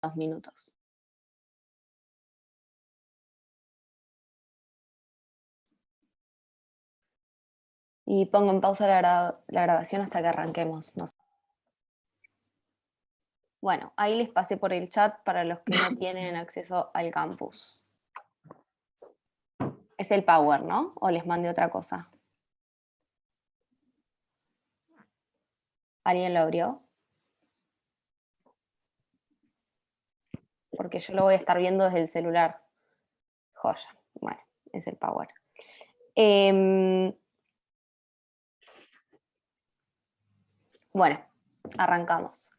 2 minutos. Y pongo en pausa la grabación hasta que arranquemos. No sé. Bueno, ahí les pasé por el chat para los que no tienen acceso al campus. Es el Power, ¿no? ¿O les mandé otra cosa? ¿Alguien lo abrió? Porque yo lo voy a estar viendo desde el celular. Joya. Bueno, es el Power. Bueno, arrancamos.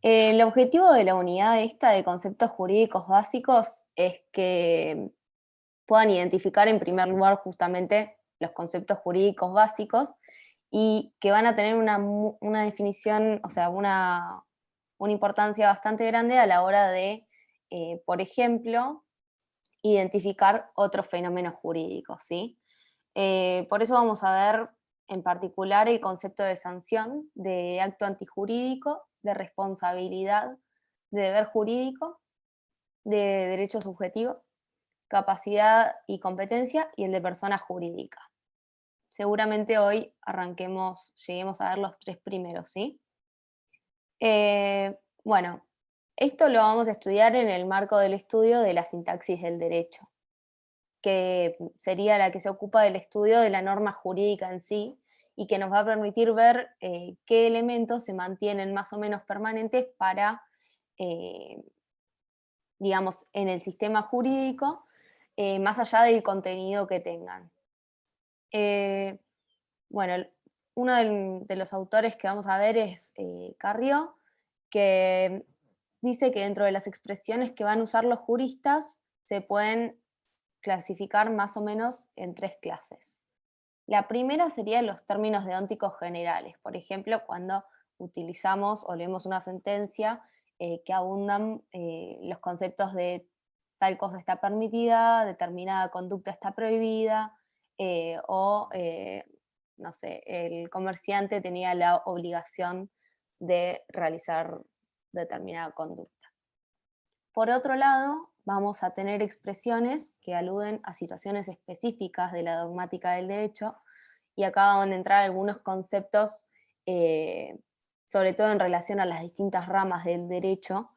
El objetivo de la unidad esta de conceptos jurídicos básicos es que puedan identificar en primer lugar justamente los conceptos jurídicos básicos y que van a tener una definición, o sea, una importancia bastante grande a la hora de, por ejemplo, identificar otros fenómenos jurídicos, ¿sí? Por eso vamos a ver en particular el concepto de sanción, de acto antijurídico, de responsabilidad, de deber jurídico, de derecho subjetivo, capacidad y competencia, y el de persona jurídica. Seguramente hoy lleguemos a ver los 3 primeros, ¿sí? Bueno, esto lo vamos a estudiar en el marco del estudio de la sintaxis del derecho, que sería la que se ocupa del estudio de la norma jurídica en sí y que nos va a permitir ver qué elementos se mantienen más o menos permanentes para, digamos, en el sistema jurídico, más allá del contenido que tengan. Bueno, uno de los autores que vamos a ver es Carrió, que dice que dentro de las expresiones que van a usar los juristas se pueden clasificar más o menos en 3 clases. La primera sería los términos deónticos generales, por ejemplo, cuando utilizamos o leemos una sentencia que abundan los conceptos de tal cosa está permitida, determinada conducta está prohibida, o, no sé, el comerciante tenía la obligación de realizar determinada conducta. Por otro lado, vamos a tener expresiones que aluden a situaciones específicas de la dogmática del derecho, y acá van a entrar algunos conceptos, sobre todo en relación a las distintas ramas del derecho,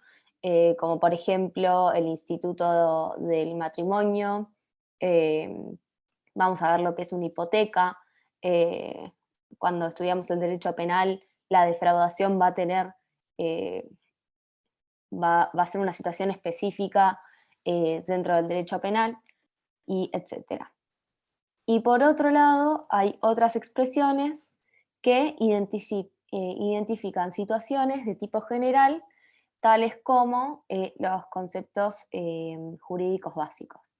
como por ejemplo el instituto del matrimonio, eh, vamos a ver lo que es una hipoteca. Cuando estudiamos el derecho penal, la defraudación va a tener, va a ser una situación específica dentro del derecho penal, y etcétera. Y por otro lado, hay otras expresiones que identifican situaciones de tipo general, tales como los conceptos jurídicos básicos.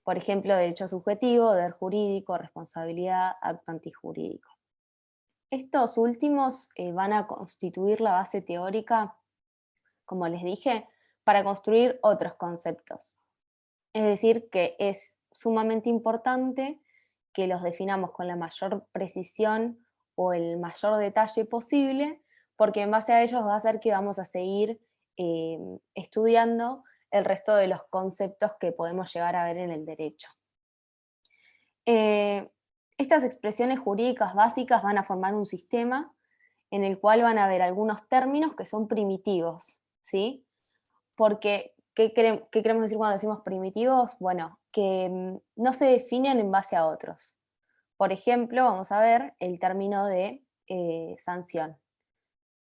Por ejemplo, derecho subjetivo, deber jurídico, responsabilidad, acto antijurídico. Estos últimos van a constituir la base teórica, como les dije, para construir otros conceptos. Es decir, que es sumamente importante que los definamos con la mayor precisión o el mayor detalle posible, porque en base a ellos va a hacer que vamos a seguir estudiando el resto de los conceptos que podemos llegar a ver en el derecho. Estas expresiones jurídicas básicas van a formar un sistema en el cual van a haber algunos términos que son primitivos, ¿sí? Porque, ¿qué queremos decir cuando decimos primitivos? Bueno, que no se definen en base a otros. Por ejemplo, vamos a ver el término de sanción.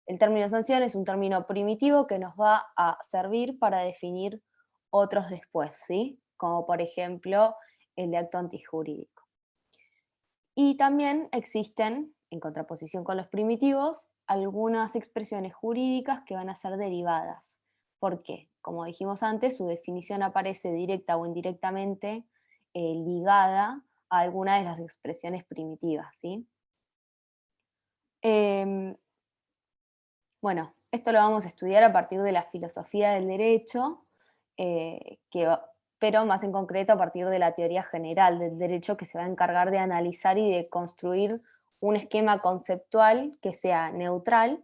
El término de sanción es un término primitivo que nos va a servir para definir otros después, ¿sí? Como por ejemplo el de acto antijurídico. Y también existen, en contraposición con los primitivos, algunas expresiones jurídicas que van a ser derivadas. ¿Por qué? Como dijimos antes, su definición aparece directa o indirectamente ligada a alguna de las expresiones primitivas, ¿sí? Bueno, esto lo vamos a estudiar a partir de la filosofía del derecho, pero más en concreto a partir de la teoría general del derecho, que se va a encargar de analizar y de construir un esquema conceptual que sea neutral,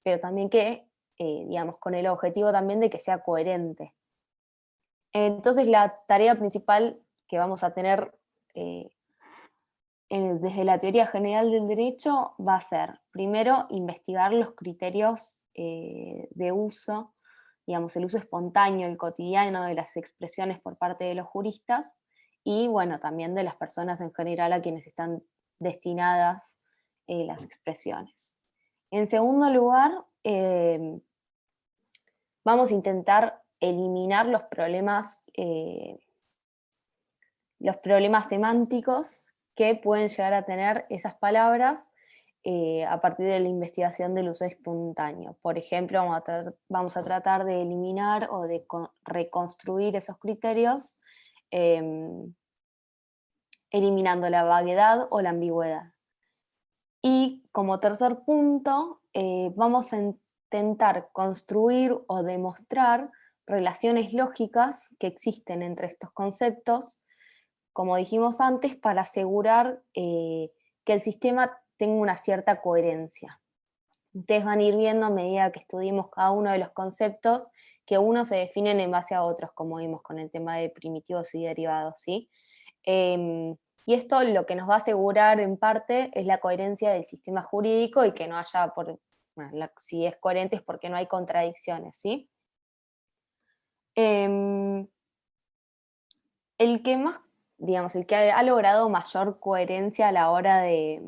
pero también que digamos, con el objetivo también de que sea coherente. Entonces la tarea principal que vamos a tener eh, desde la teoría general del derecho va a ser, primero, investigar los criterios de uso, digamos, el uso espontáneo, el cotidiano de las expresiones por parte de los juristas y, bueno, también de las personas en general a quienes están destinadas las expresiones. En segundo lugar, vamos a intentar eliminar los problemas semánticos que pueden llegar a tener esas palabras a partir de la investigación del uso espontáneo. Por ejemplo, vamos a tratar de eliminar o de reconstruir esos criterios eliminando la vaguedad o la ambigüedad. Y como tercer punto, vamos a intentar construir o demostrar relaciones lógicas que existen entre estos conceptos, como dijimos antes, para asegurar que el sistema tenga una cierta coherencia. Ustedes van a ir viendo a medida que estudiemos cada uno de los conceptos que unos se definen en base a otros, como vimos con el tema de primitivos y derivados, ¿sí? Y esto lo que nos va a asegurar en parte es la coherencia del sistema jurídico y que no haya, si es coherente es porque no hay contradicciones, ¿sí? El que más, digamos, el que ha logrado mayor coherencia a la hora de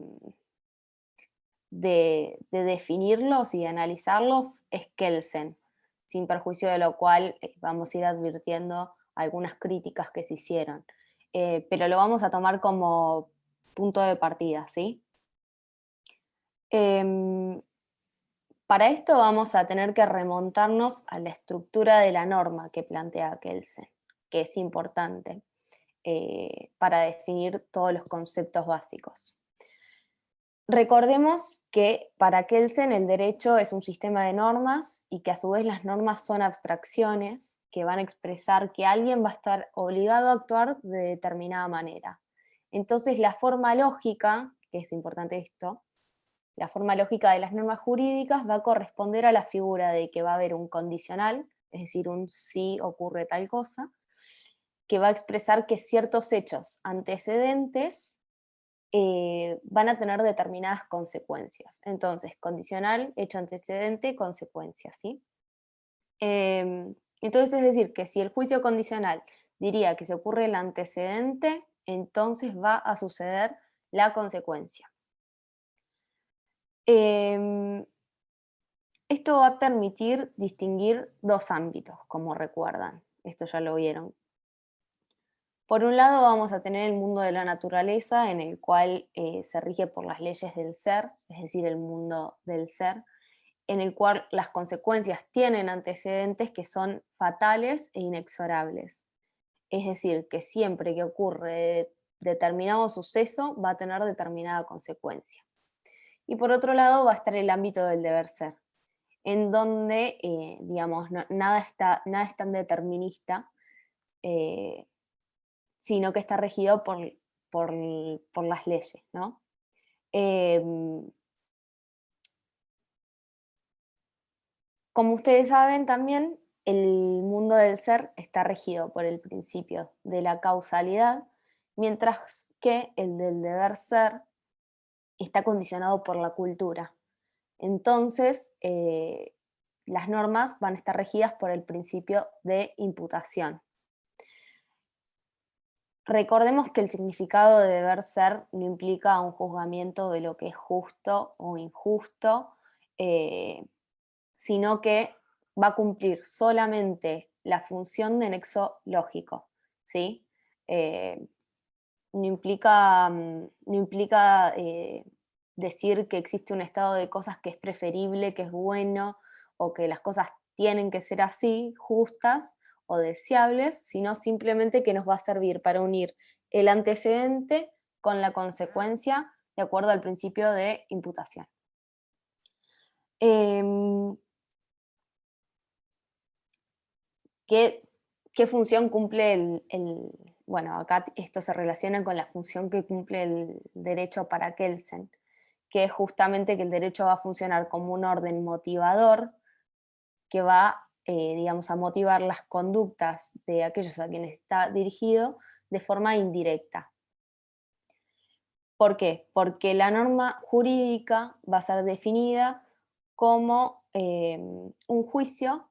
definirlos y de analizarlos es Kelsen, sin perjuicio de lo cual vamos a ir advirtiendo algunas críticas que se hicieron. Pero lo vamos a tomar como punto de partida, ¿sí? Para esto vamos a tener que remontarnos a la estructura de la norma que plantea Kelsen, que es importante para definir todos los conceptos básicos. Recordemos que para Kelsen el derecho es un sistema de normas y que a su vez las normas son abstracciones que van a expresar que alguien va a estar obligado a actuar de determinada manera. Entonces la forma lógica, que es importante esto, la forma lógica de las normas jurídicas va a corresponder a la figura de que va a haber un condicional, es decir, un si ocurre tal cosa, que va a expresar que ciertos hechos antecedentes van a tener determinadas consecuencias. Entonces, condicional, hecho antecedente, consecuencia, ¿sí? Entonces, es decir, que si el juicio condicional diría que se ocurre el antecedente, entonces va a suceder la consecuencia. Esto va a permitir distinguir dos ámbitos, como recuerdan. Esto ya lo vieron. Por un lado vamos a tener el mundo de la naturaleza, en el cual se rige por las leyes del ser, es decir, el mundo del ser, en el cual las consecuencias tienen antecedentes que son fatales e inexorables. Es decir, que siempre que ocurre determinado suceso va a tener determinada consecuencia. Y por otro lado va a estar el ámbito del deber ser, en donde, digamos, nada es tan determinista, sino que está regido por las leyes, ¿no? Como ustedes saben también, el mundo del ser está regido por el principio de la causalidad, mientras que el del deber ser está condicionado por la cultura. Entonces, las normas van a estar regidas por el principio de imputación. Recordemos que el significado de deber ser no implica un juzgamiento de lo que es justo o injusto, sino que va a cumplir solamente la función de nexo lógico, ¿sí? No implica decir que existe un estado de cosas que es preferible, que es bueno, o que las cosas tienen que ser así, justas o deseables, sino simplemente que nos va a servir para unir el antecedente con la consecuencia de acuerdo al principio de imputación. ¿Qué función cumple bueno, acá esto se relaciona con la función que cumple el derecho para Kelsen, que es justamente que el derecho va a funcionar como un orden motivador que va, digamos, a motivar las conductas de aquellos a quienes está dirigido de forma indirecta. ¿Por qué? Porque la norma jurídica va a ser definida como un juicio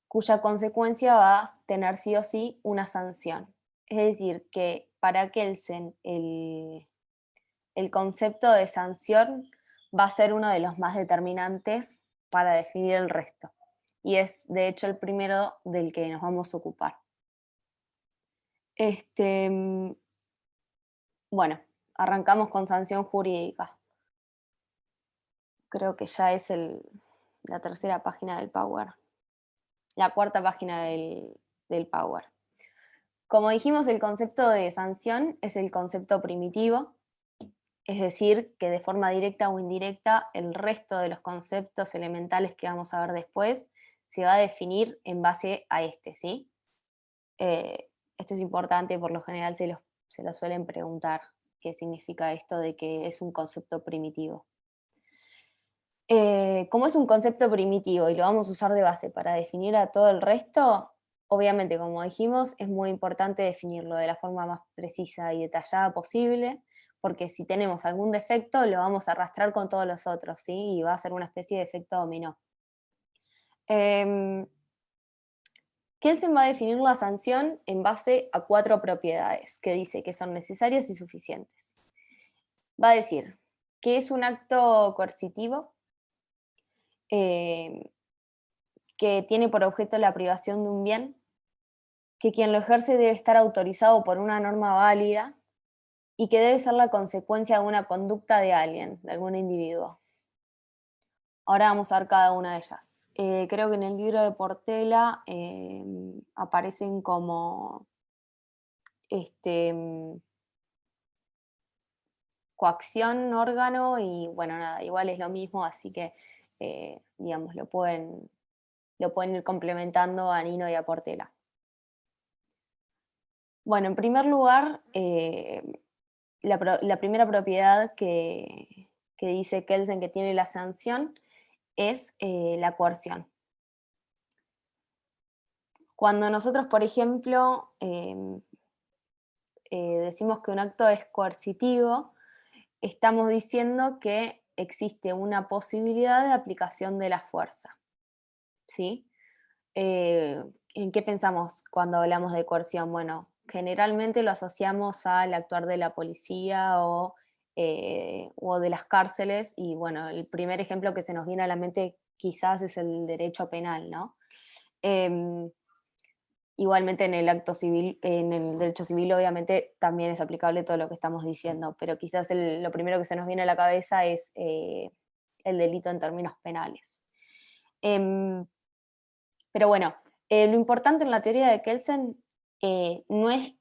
cuya consecuencia va a tener sí o sí una sanción. Es decir, que para Kelsen el concepto de sanción va a ser uno de los más determinantes para definir el resto. Y es, de hecho, el primero del que nos vamos a ocupar. Bueno, arrancamos con sanción jurídica. Creo que ya es la tercera página del Power. La cuarta página del Power. Como dijimos, el concepto de sanción es el concepto primitivo, es decir, que de forma directa o indirecta el resto de los conceptos elementales que vamos a ver después se va a definir en base a este, ¿sí? Esto es importante, por lo general se lo suelen preguntar, qué significa esto de que es un concepto primitivo. Como es un concepto primitivo y lo vamos a usar de base para definir a todo el resto, obviamente, como dijimos, es muy importante definirlo de la forma más precisa y detallada posible, porque si tenemos algún defecto, lo vamos a arrastrar con todos los otros, ¿sí? Y va a ser una especie de efecto dominó. Kelsen va a definir la sanción en base a 4 propiedades que dice que son necesarias y suficientes. Va a decir que es un acto coercitivo, eh, que tiene por objeto la privación de un bien, que quien lo ejerce debe estar autorizado por una norma válida y que debe ser la consecuencia de una conducta de alguien, de algún individuo. Ahora vamos a ver cada una de ellas. Creo que en el libro de Portela aparecen como coacción, órgano y bueno, nada, igual es lo mismo, así que digamos, lo pueden ir complementando a Nino y a Portela. Bueno, en primer lugar, la primera propiedad que dice Kelsen que tiene la sanción es la coerción. Cuando nosotros, por ejemplo, decimos que un acto es coercitivo, estamos diciendo que existe una posibilidad de aplicación de la fuerza. ¿Sí? ¿En qué pensamos cuando hablamos de coerción? Bueno, generalmente lo asociamos al actuar de la policía o de las cárceles, y bueno, el primer ejemplo que se nos viene a la mente quizás es el derecho penal, ¿no? Em, Igualmente en el acto civil, en el derecho civil obviamente también es aplicable todo lo que estamos diciendo, pero quizás lo primero que se nos viene a la cabeza es el delito en términos penales. Pero bueno, lo importante en la teoría de Kelsen no es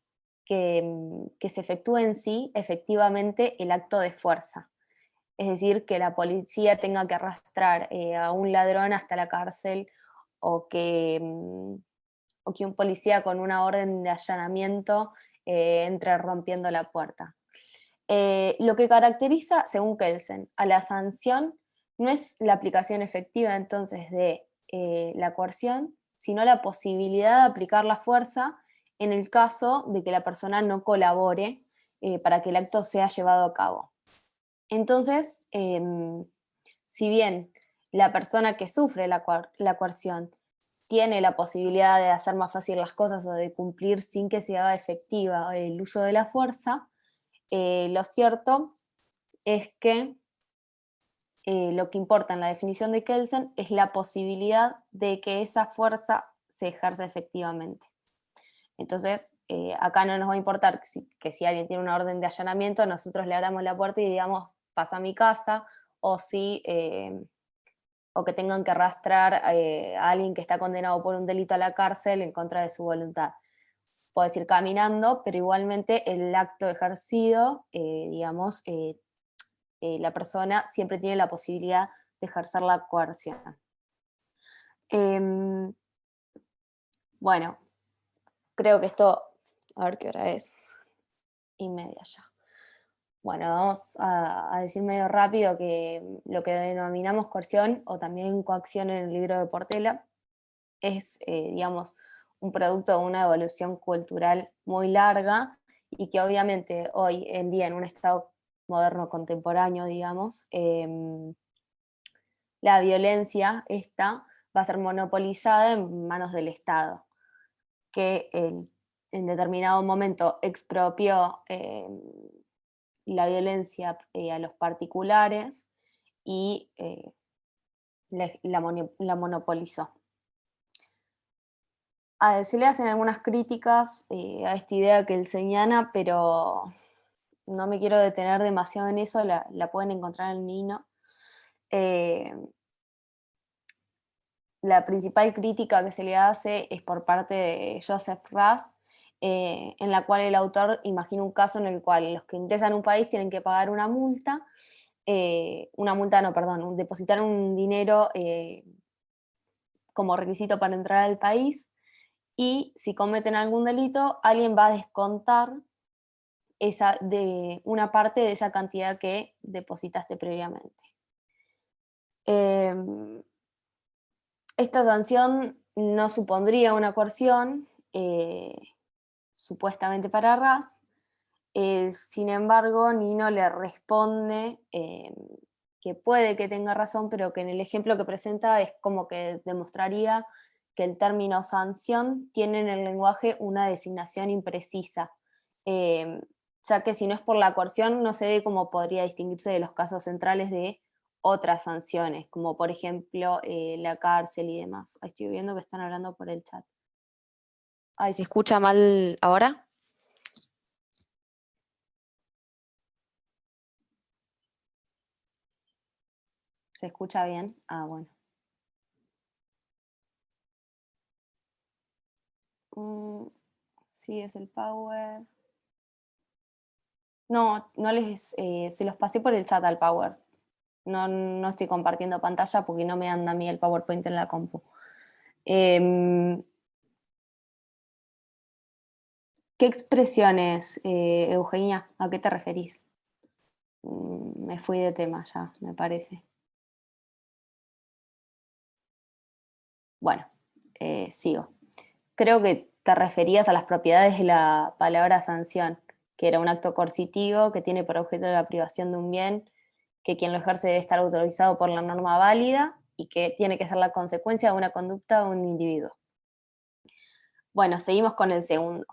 que se efectúe en sí efectivamente el acto de fuerza. Es decir, que la policía tenga que arrastrar a un ladrón hasta la cárcel o o que un policía con una orden de allanamiento entre rompiendo la puerta. Lo que caracteriza, según Kelsen, a la sanción no es la aplicación efectiva entonces de la coerción, sino la posibilidad de aplicar la fuerza en el caso de que la persona no colabore para que el acto sea llevado a cabo. Entonces, si bien la persona que sufre la coerción tiene la posibilidad de hacer más fácil las cosas o de cumplir sin que se haga efectiva el uso de la fuerza, lo cierto es que lo que importa en la definición de Kelsen es la posibilidad de que esa fuerza se ejerza efectivamente. Entonces, acá no nos va a importar que si alguien tiene una orden de allanamiento, nosotros le abramos la puerta y digamos, pasa a mi casa, o o que tengan que arrastrar a alguien que está condenado por un delito a la cárcel en contra de su voluntad. Puedes ir caminando, pero igualmente el acto ejercido, digamos, la persona siempre tiene la posibilidad de ejercer la coerción. Em, bueno, creo que esto, a ver qué hora es, y media ya. Bueno, vamos a decir medio rápido que lo que denominamos coerción o también coacción en el libro de Portela es, digamos, un producto de una evolución cultural muy larga y que obviamente hoy en día en un estado moderno contemporáneo, digamos, la violencia esta va a ser monopolizada en manos del Estado, que en determinado momento expropió la violencia a los particulares y la monopolizó. Se le hacen algunas críticas a esta idea que él señala, pero no me quiero detener demasiado en eso, la pueden encontrar en Nino. Eh, la principal crítica que se le hace es por parte de Joseph Raz, en la cual el autor imagina un caso en el cual los que ingresan a un país tienen que pagar una multa no, perdón, depositar un dinero como requisito para entrar al país, y si cometen algún delito, alguien va a descontar de una parte de esa cantidad que depositaste previamente. Esta sanción no supondría una coerción, supuestamente para Raz. Sin embargo, Nino le responde que puede que tenga razón, pero que en el ejemplo que presenta es como que demostraría que el término sanción tiene en el lenguaje una designación imprecisa, eh, ya que si no es por la coerción no se ve cómo podría distinguirse de los casos centrales de otras sanciones, como por ejemplo la cárcel y demás. Ahí estoy viendo que están hablando por el chat. Ay, ¿se escucha mal ahora? ¿Se escucha bien? Ah, bueno. Sí, es el Power. No, no les, se los pasé por el chat al Power. No estoy compartiendo pantalla porque no me anda a mí el PowerPoint en la compu. Em, ¿Qué expresiones, Eugenia? ¿A qué te referís? Me fui de tema ya, me parece. Bueno, sigo. Creo que te referías a las propiedades de la palabra sanción, que era un acto coercitivo que tiene por objeto la privación de un bien, que quien lo ejerce debe estar autorizado por la norma válida y que tiene que ser la consecuencia de una conducta de un individuo. Bueno, seguimos con el segundo.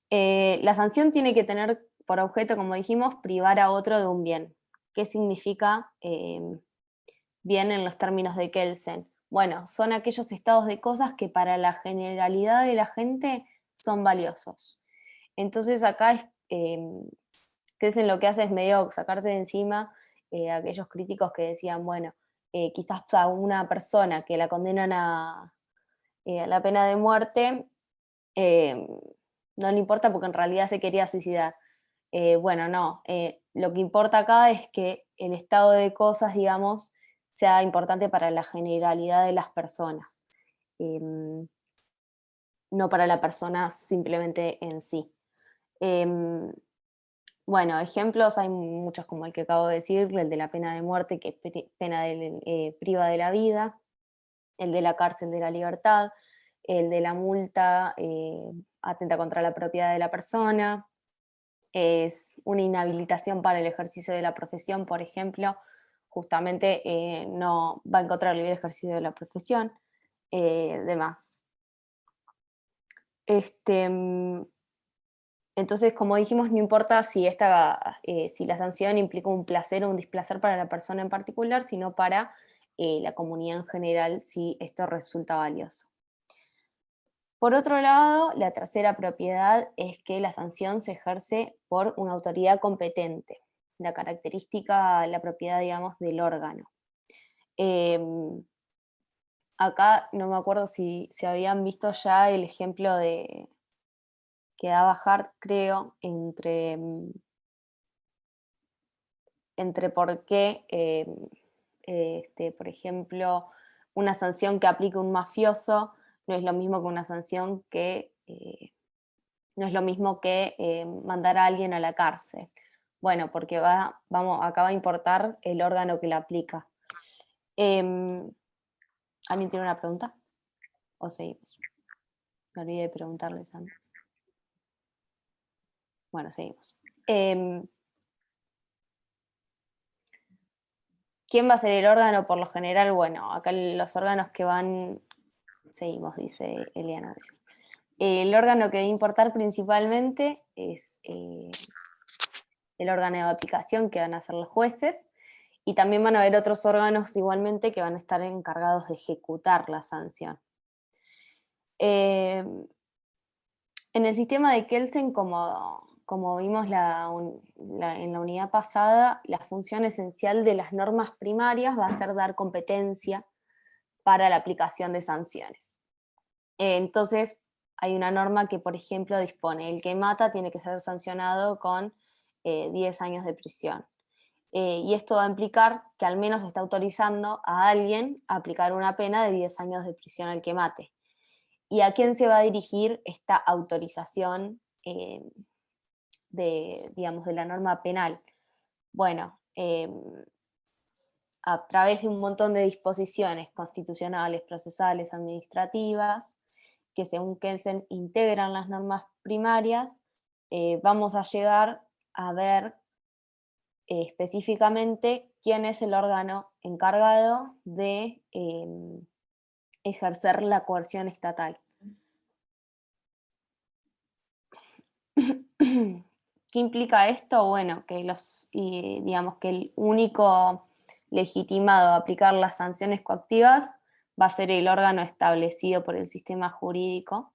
La sanción tiene que tener por objeto, como dijimos, privar a otro de un bien. ¿Qué significa bien en los términos de Kelsen? Bueno, son aquellos estados de cosas que para la generalidad de la gente son valiosos. Entonces acá Kelsen lo que hace es medio sacarse de encima a aquellos críticos que decían, bueno, quizás a una persona que la condenan a la pena de muerte, eh, no le importa porque en realidad se quería suicidar. Bueno, no, lo que importa acá es que el estado de cosas, digamos, sea importante para la generalidad de las personas, no para la persona simplemente en sí. Em, bueno, ejemplos hay muchos como el que acabo de decir, el de la pena de muerte, que priva de la vida, el de la cárcel de la libertad, el de la multa atenta contra la propiedad de la persona, es una inhabilitación para el ejercicio de la profesión, por ejemplo, justamente no va a encontrar el libre ejercicio de la profesión, demás. Este, entonces, como dijimos, no importa si la sanción implica un placer o un displacer para la persona en particular, sino para la comunidad en general, si esto resulta valioso. Por otro lado, la tercera propiedad es que la sanción se ejerce por una autoridad competente, la característica, la propiedad, digamos, del órgano. Acá no me acuerdo si habían visto ya el ejemplo que daba Hart, creo, entre por qué, por ejemplo, una sanción que aplica un mafioso no es lo mismo que una sanción que no es lo mismo que mandar a alguien a la cárcel. Bueno, porque acá va a importar el órgano que la aplica. ¿Alguien tiene una pregunta? ¿O seguimos? Me olvidé de preguntarles antes. Bueno, seguimos. ¿Quién va a ser el órgano por lo general? Bueno, acá los órganos que van... Seguimos, dice Eliana. El órgano que debe importar principalmente es el órgano de aplicación, que van a ser los jueces, y también van a haber otros órganos igualmente que van a estar encargados de ejecutar la sanción. En el sistema de Kelsen, como vimos en la unidad pasada, la función esencial de las normas primarias va a ser dar competencia para la aplicación de sanciones. Entonces, hay una norma que, por ejemplo, dispone, el que mata tiene que ser sancionado con 10 años de prisión. Y esto va a implicar que al menos está autorizando a alguien a aplicar una pena de 10 años de prisión al que mate. ¿Y a quién se va a dirigir esta autorización digamos, de la norma penal? Bueno, a través de un montón de disposiciones constitucionales, procesales, administrativas, que según Kelsen integran las normas primarias, vamos a llegar a ver específicamente quién es el órgano encargado de ejercer la coerción estatal. ¿Qué implica esto? Bueno, que digamos que el único legitimado a aplicar las sanciones coactivas va a ser el órgano establecido por el sistema jurídico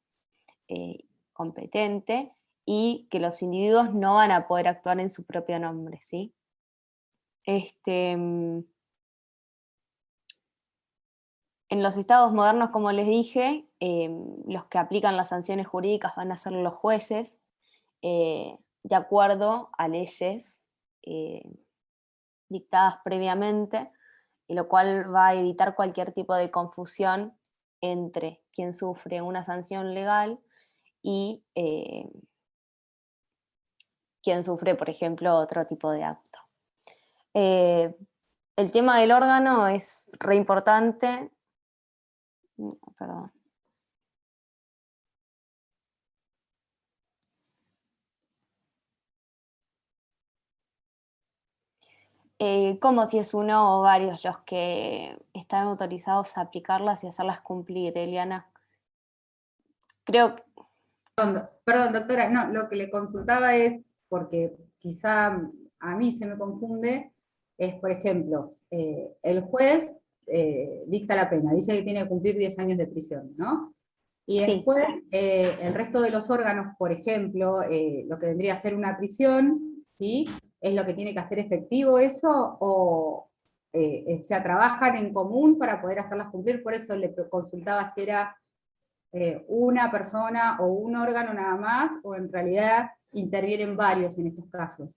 competente, y que los individuos no van a poder actuar en su propio nombre, ¿sí? En los estados modernos, como les dije, los que aplican las sanciones jurídicas van a ser los jueces, de acuerdo a leyes dictadas previamente, y lo cual va a evitar cualquier tipo de confusión entre quien sufre una sanción legal y quien sufre, por ejemplo, otro tipo de acto. El tema del órgano es re importante. Perdón. Como si es uno o varios los que están autorizados a aplicarlas y hacerlas cumplir, Eliana. Creo que... Perdón, doctora, no, lo que le consultaba es, porque quizá a mí se me confunde, es, por ejemplo, el juez dicta la pena, dice que tiene que cumplir 10 años de prisión, ¿no? Y Sí. después, el resto de los órganos, por ejemplo, lo que vendría a ser una prisión, ¿sí? ¿Es lo que tiene que hacer efectivo eso? ¿O sea, trabajan en común para poder hacerlas cumplir? Por eso le consultaba si era una persona o un órgano nada más, o en realidad intervienen varios en estos casos.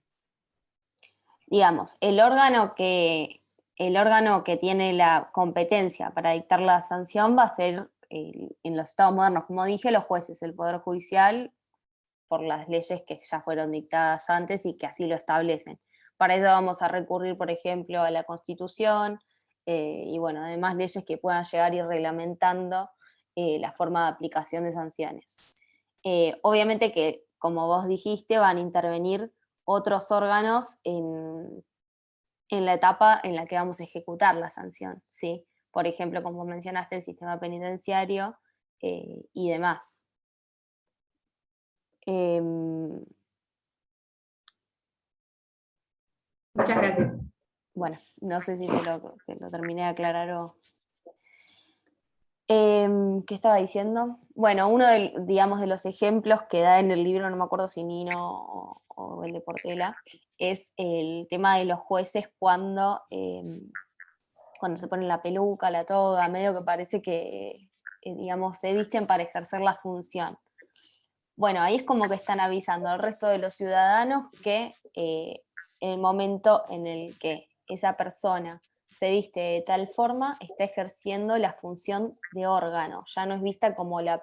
Digamos, el órgano que tiene la competencia para dictar la sanción va a ser, en los estados modernos, como dije, los jueces, el Poder Judicial, por las leyes que ya fueron dictadas antes y que así lo establecen. Para eso vamos a recurrir, por ejemplo, a la Constitución, y bueno, además leyes que puedan llegar a ir reglamentando la forma de aplicación de sanciones. Obviamente que, como vos dijiste, van a intervenir otros órganos en la etapa en la que vamos a ejecutar la sanción, ¿sí? Por ejemplo, como mencionaste, el sistema penitenciario y demás. Muchas gracias. Bueno, no sé si te lo terminé de aclarar o... ¿Qué estaba diciendo? Bueno, uno digamos, de los ejemplos que da en el libro, no me acuerdo si Nino o el de Portela, es el tema de los jueces cuando se ponen la peluca, la toga, medio que parece que digamos, se visten para ejercer la función. Bueno, ahí es como que están avisando al resto de los ciudadanos que en el momento en el que esa persona se viste de tal forma, está ejerciendo la función de órgano. Ya no es vista como ya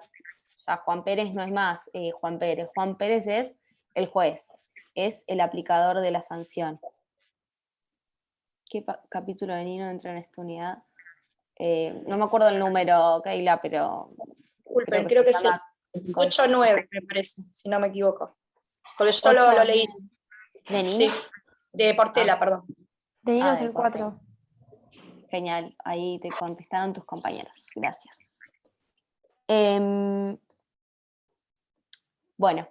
Juan Pérez no es más Juan Pérez. Juan Pérez es el juez. es el aplicador de la sanción. ¿Qué capítulo de Nino entra en esta unidad? No me acuerdo el número, Keila, pero Disculpen, creo que es el 8 o 9, me parece, si no me equivoco. Porque yo lo leí. ¿De Nino? Sí, de Portela, perdón. De Nino es de el 4. Genial, ahí te contestaron tus compañeros, gracias. Bueno.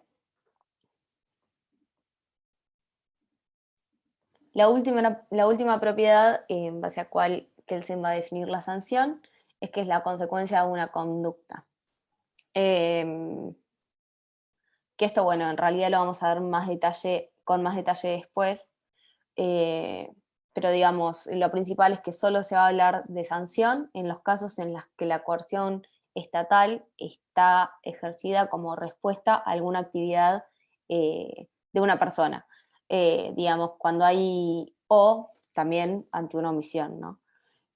La última propiedad en base a cual Kelsen va a definir la sanción es que es la consecuencia de una conducta. Que esto, bueno, en realidad lo vamos a ver con más detalle después, pero digamos, lo principal es que solo se va a hablar de sanción en los casos en los que la coerción estatal está ejercida como respuesta a alguna actividad de una persona. Digamos, cuando hay, o también ante una omisión, ¿no?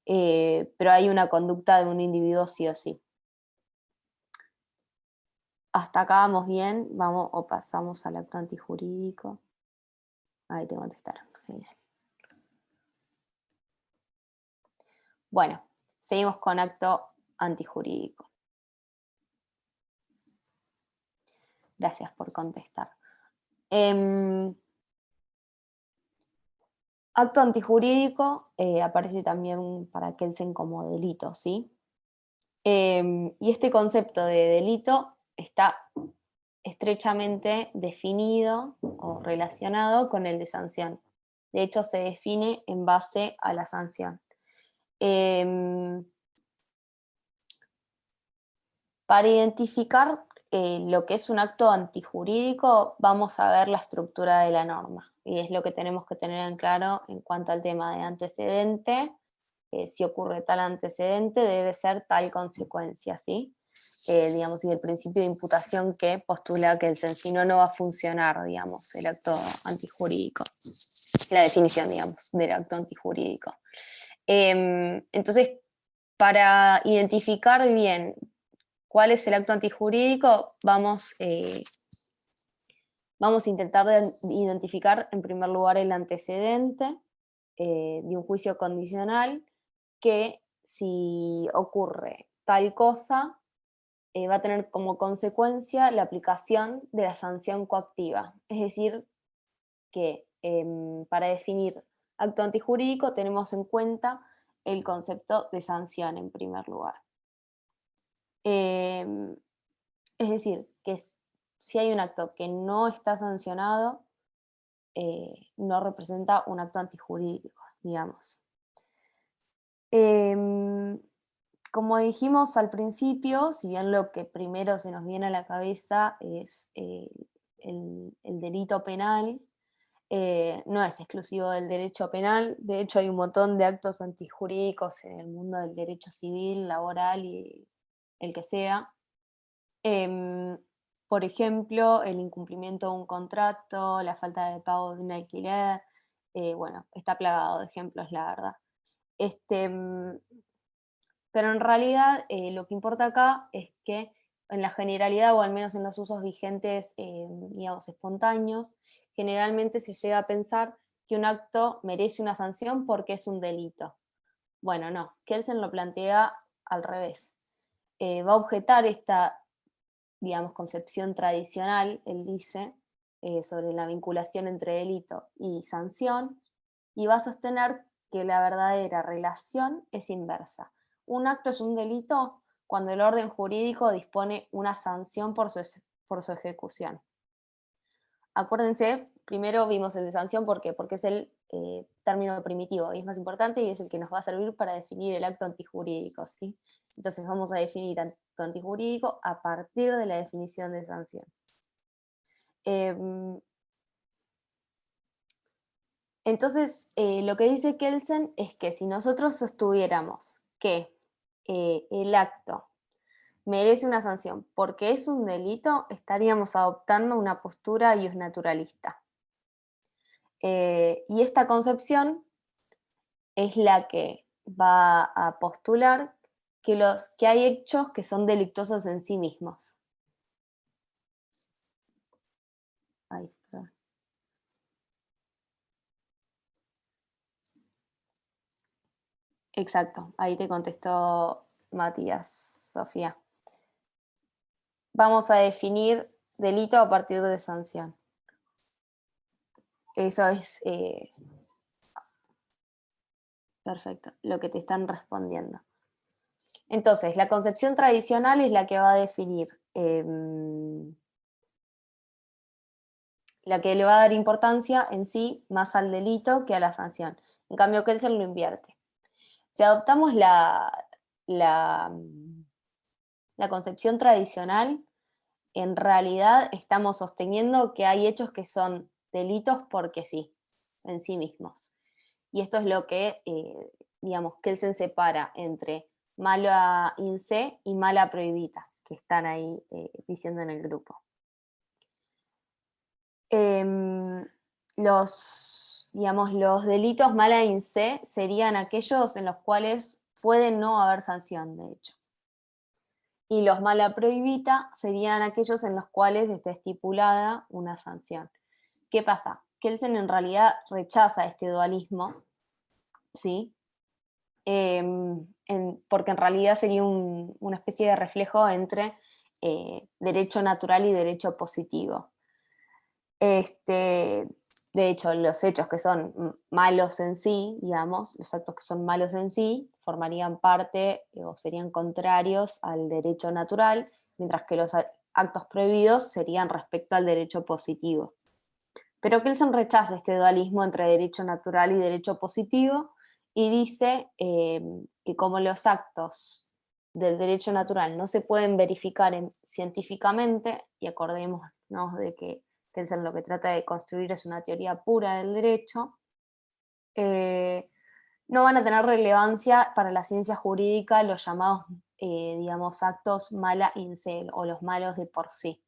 Pero hay una conducta de un individuo sí o sí. Hasta acá vamos bien, vamos o pasamos al acto antijurídico. Ahí te contestaron, genial. Bueno, seguimos con acto antijurídico. Gracias por contestar. Acto antijurídico aparece también para Kelsen como delito, ¿sí? Y este concepto de delito está estrechamente definido o relacionado con el de sanción. De hecho, se define en base a la sanción. Para identificar lo que es un acto antijurídico, vamos a ver la estructura de la norma. Y es lo que tenemos que tener en claro en cuanto al tema de antecedente. Si ocurre tal antecedente, debe ser tal consecuencia, ¿sí? Digamos, y el principio de imputación que postula que el sencino no va a funcionar, digamos, el acto antijurídico. La definición, digamos, del acto antijurídico. Entonces, para identificar bien cuál es el acto antijurídico, vamos a intentar identificar en primer lugar el antecedente de un juicio condicional que si ocurre tal cosa va a tener como consecuencia la aplicación de la sanción coactiva. Es decir, que para definir acto antijurídico tenemos en cuenta el concepto de sanción en primer lugar. Es decir, que si hay un acto que no está sancionado, no representa un acto antijurídico, digamos. Como dijimos al principio, si bien lo que primero se nos viene a la cabeza es el delito penal, no es exclusivo del derecho penal. De hecho, hay un montón de actos antijurídicos en el mundo del derecho civil, laboral y el que sea. Por ejemplo, el incumplimiento de un contrato, la falta de pago de un alquiler, bueno, está plagado de ejemplos, la verdad. Pero en realidad lo que importa acá es que en la generalidad, o al menos en los usos vigentes, digamos, espontáneos, generalmente se llega a pensar que un acto merece una sanción porque es un delito. Bueno, no, Kelsen lo plantea al revés. Va a objetar esta, digamos, concepción tradicional, él dice, sobre la vinculación entre delito y sanción, y va a sostener que la verdadera relación es inversa. Un acto es un delito cuando el orden jurídico dispone una sanción por su ejecución. Acuérdense, primero vimos el de sanción, ¿por qué? Porque es el término primitivo y es más importante y es el que nos va a servir para definir el acto antijurídico, ¿sí? Entonces vamos a definir acto antijurídico a partir de la definición de sanción. Entonces, lo que dice Kelsen es que si nosotros sostuviéramos que el acto merece una sanción porque es un delito, estaríamos adoptando una postura iusnaturalista. Y esta concepción es la que va a postular que hay hechos que son delictuosos en sí mismos. Ay, perdón. Exacto, ahí te contestó Matías, Sofía. Vamos a definir delito a partir de sanción. Eso es perfecto, lo que te están respondiendo. Entonces, la concepción tradicional es la que va a definir, la que le va a dar importancia en sí más al delito que a la sanción. En cambio, Kelsen lo invierte. Si adoptamos la concepción tradicional, en realidad estamos sosteniendo que hay hechos que son delitos porque sí, en sí mismos. Y esto es lo que, digamos, Kelsen separa entre mala in se y mala prohibita, que están ahí diciendo en el grupo. Los delitos mala in se serían aquellos en los cuales puede no haber sanción, de hecho. Y los mala prohibita serían aquellos en los cuales está estipulada una sanción. ¿Qué pasa? Kelsen en realidad rechaza este dualismo, ¿sí? Porque en realidad sería una especie de reflejo entre derecho natural y derecho positivo. De hecho, los hechos que son malos en sí, digamos, los actos que son malos en sí, formarían parte o serían contrarios al derecho natural, mientras que los actos prohibidos serían respecto al derecho positivo. Pero Kelsen rechaza este dualismo entre derecho natural y derecho positivo y dice que como los actos del derecho natural no se pueden verificar científicamente, y acordémonos de que Kelsen lo que trata de construir es una teoría pura del derecho, no van a tener relevancia para la ciencia jurídica los llamados, digamos, actos mala in se, o los malos de por sí,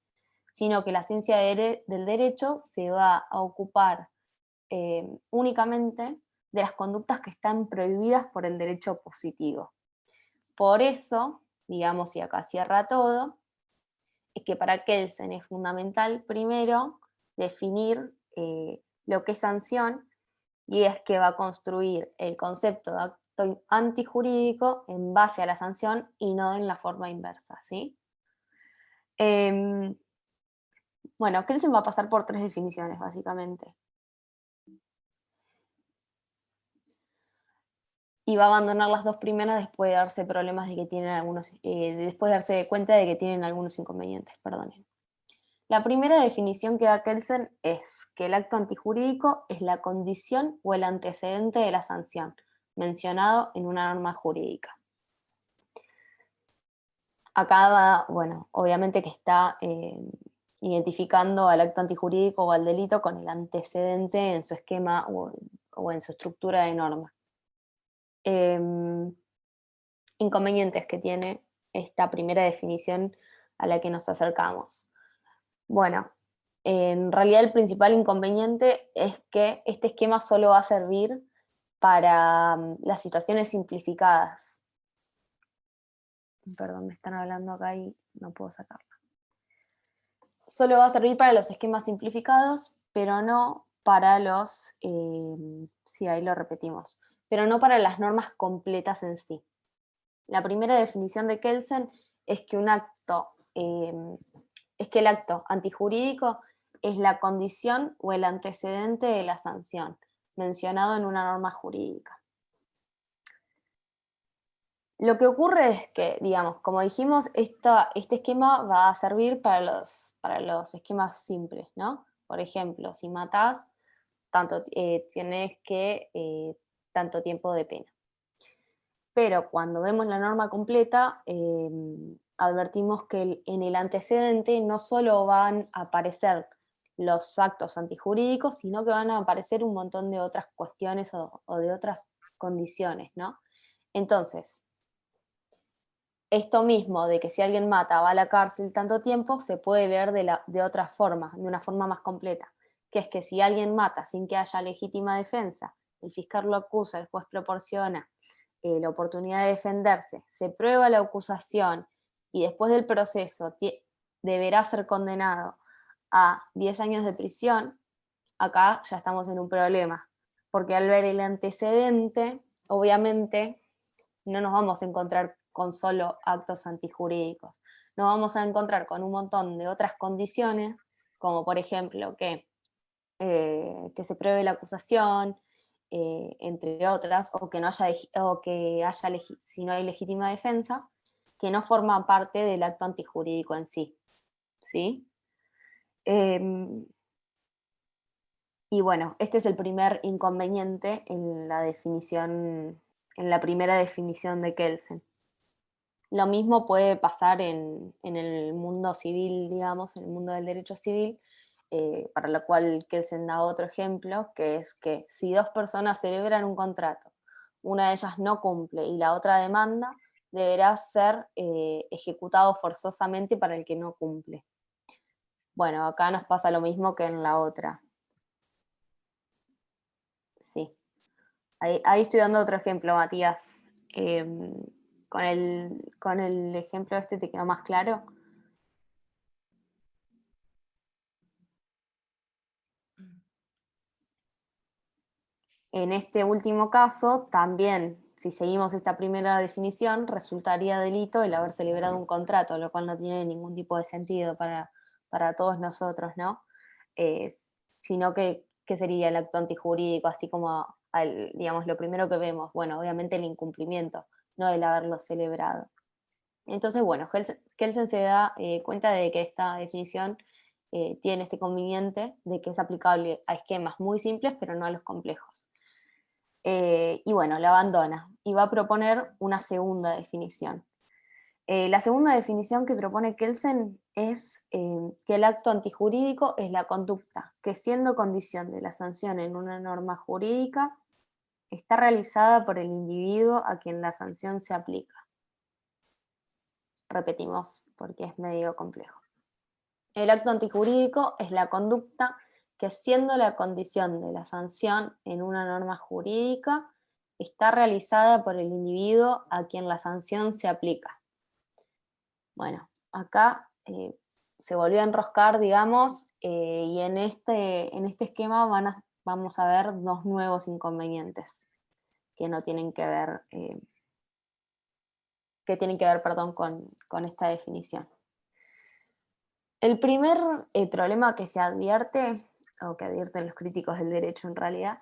sino que la ciencia del derecho se va a ocupar únicamente de las conductas que están prohibidas por el derecho positivo. Por eso, digamos, y acá cierra todo, es que para Kelsen es fundamental primero definir lo que es sanción, y es que va a construir el concepto de acto antijurídico en base a la sanción y no en la forma inversa, ¿sí? Bueno, Kelsen va a pasar por 3 definiciones, básicamente. Y va a abandonar las 2 primeras después de darse problemas de que tienen algunos, después de darse cuenta de que tienen algunos inconvenientes, perdonen. La primera definición que da Kelsen es que el acto antijurídico es la condición o el antecedente de la sanción, mencionado en una norma jurídica. Acá va, bueno, obviamente que está identificando al acto antijurídico o al delito con el antecedente en su esquema o en su estructura de norma. Inconvenientes que tiene esta primera definición a la que nos acercamos. Bueno, en realidad el principal inconveniente es que este esquema solo va a servir para las situaciones simplificadas. Perdón, me están hablando acá y no puedo sacarla. Solo va a servir para los esquemas simplificados, pero no para los, sí, ahí lo repetimos, pero no para las normas completas en sí. La primera definición de Kelsen es que el acto antijurídico es la condición o el antecedente de la sanción, mencionado en una norma jurídica. Lo que ocurre es que, digamos, como dijimos, este esquema va a servir para los esquemas simples, ¿no? Por ejemplo, si matás, tienes que tanto tiempo de pena. Pero cuando vemos la norma completa, advertimos que en el antecedente no solo van a aparecer los actos antijurídicos, sino que van a aparecer un montón de otras cuestiones o de otras condiciones, ¿no? Entonces, esto mismo de que si alguien mata va a la cárcel tanto tiempo, se puede leer de otra forma, de una forma más completa, que es que si alguien mata sin que haya legítima defensa, el fiscal lo acusa, el juez proporciona la oportunidad de defenderse, se prueba la acusación y después del proceso deberá ser condenado a 10 años de prisión, acá ya estamos en un problema, porque al ver el antecedente, obviamente no nos vamos a encontrar con solo actos antijurídicos, nos vamos a encontrar con un montón de otras condiciones, como por ejemplo que se pruebe la acusación, entre otras, o que no haya, si no hay legítima defensa, que no forman parte del acto antijurídico en sí. ¿Sí? Y bueno, este es el primer inconveniente en la definición, en la primera definición de Kelsen. Lo mismo puede pasar en el mundo civil, digamos, en el mundo del derecho civil, para lo cual Kelsen da otro ejemplo, que es que si dos personas celebran un contrato, una de ellas no cumple y la otra demanda, deberá ser ejecutado forzosamente para el que no cumple. Bueno, acá nos pasa lo mismo que en la otra. Sí. Ahí estoy dando otro ejemplo, Matías. Con el ejemplo este te quedó más claro. En este último caso, también, si seguimos esta primera definición, resultaría delito el haber celebrado un contrato, lo cual no tiene ningún tipo de sentido para todos nosotros, ¿no? Sino que sería el acto antijurídico, así como, digamos, lo primero que vemos, bueno, obviamente el incumplimiento, no el haberlo celebrado. Entonces, bueno, Kelsen se da cuenta de que esta definición tiene este conveniente de que es aplicable a esquemas muy simples, pero no a los complejos. Y bueno, la abandona y va a proponer una segunda definición. La segunda definición que propone Kelsen es que el acto antijurídico es la conducta que, siendo condición de la sanción en una norma jurídica, está realizada por el individuo a quien la sanción se aplica. Repetimos porque es medio complejo. El acto antijurídico es la conducta que, siendo la condición de la sanción en una norma jurídica, está realizada por el individuo a quien la sanción se aplica. Bueno, acá se volvió a enroscar, digamos, y en este esquema vamos a ver dos nuevos inconvenientes que no tienen que ver, con esta definición. El primer problema que se advierte, o que advierten los críticos del derecho en realidad,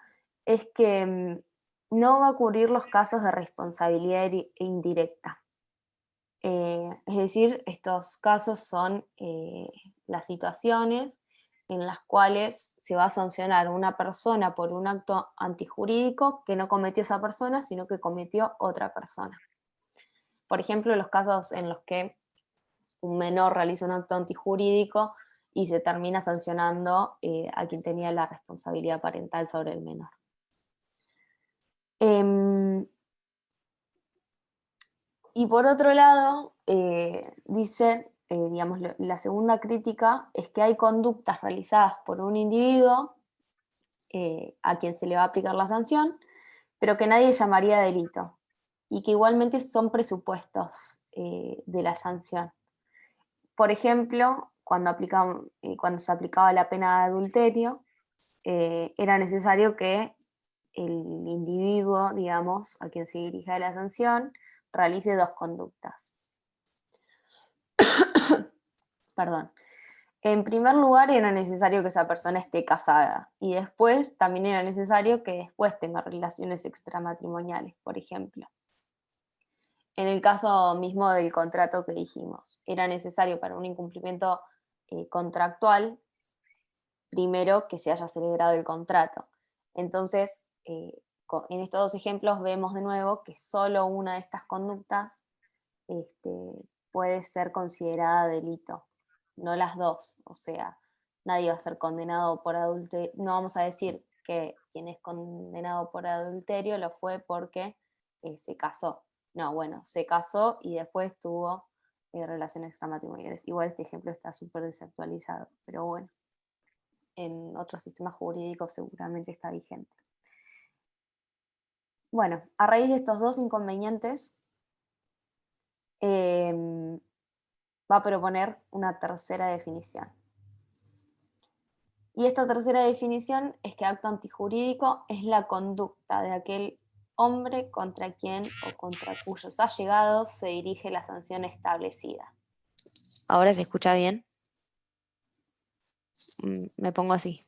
es que no va a cubrir los casos de responsabilidad indirecta. Es decir, estos casos son las situaciones en las cuales se va a sancionar a una persona por un acto antijurídico que no cometió esa persona, sino que cometió otra persona. Por ejemplo, los casos en los que un menor realiza un acto antijurídico y se termina sancionando a quien tenía la responsabilidad parental sobre el menor. Y por otro lado, dice, digamos, la segunda crítica es que hay conductas realizadas por un individuo a quien se le va a aplicar la sanción, pero que nadie llamaría delito, y que igualmente son presupuestos de la sanción. Por ejemplo, cuando se aplicaba la pena de adulterio, era necesario que el individuo, digamos, a quien se dirija la sanción, realice dos conductas. Perdón. En primer lugar, era necesario que esa persona esté casada, y después también era necesario que después tenga relaciones extramatrimoniales, por ejemplo. En el caso mismo del contrato que dijimos, era necesario para un incumplimiento contractual, primero que se haya celebrado el contrato. Entonces, en estos dos ejemplos vemos de nuevo que solo una de estas conductas puede ser considerada delito, no las dos. O sea, nadie va a ser condenado por adulterio. No vamos a decir que quien es condenado por adulterio lo fue porque se casó. No, bueno, se casó y después tuvo relaciones extramatrimoniales. Igual este ejemplo está súper desactualizado, pero bueno, en otros sistemas jurídicos seguramente está vigente. Bueno, a raíz de estos dos inconvenientes, va a proponer una tercera definición. Y esta tercera definición es que acto antijurídico es la conducta de aquel hombre contra quien o contra cuyos allegados se dirige la sanción establecida. ¿Ahora se escucha bien? Me pongo así.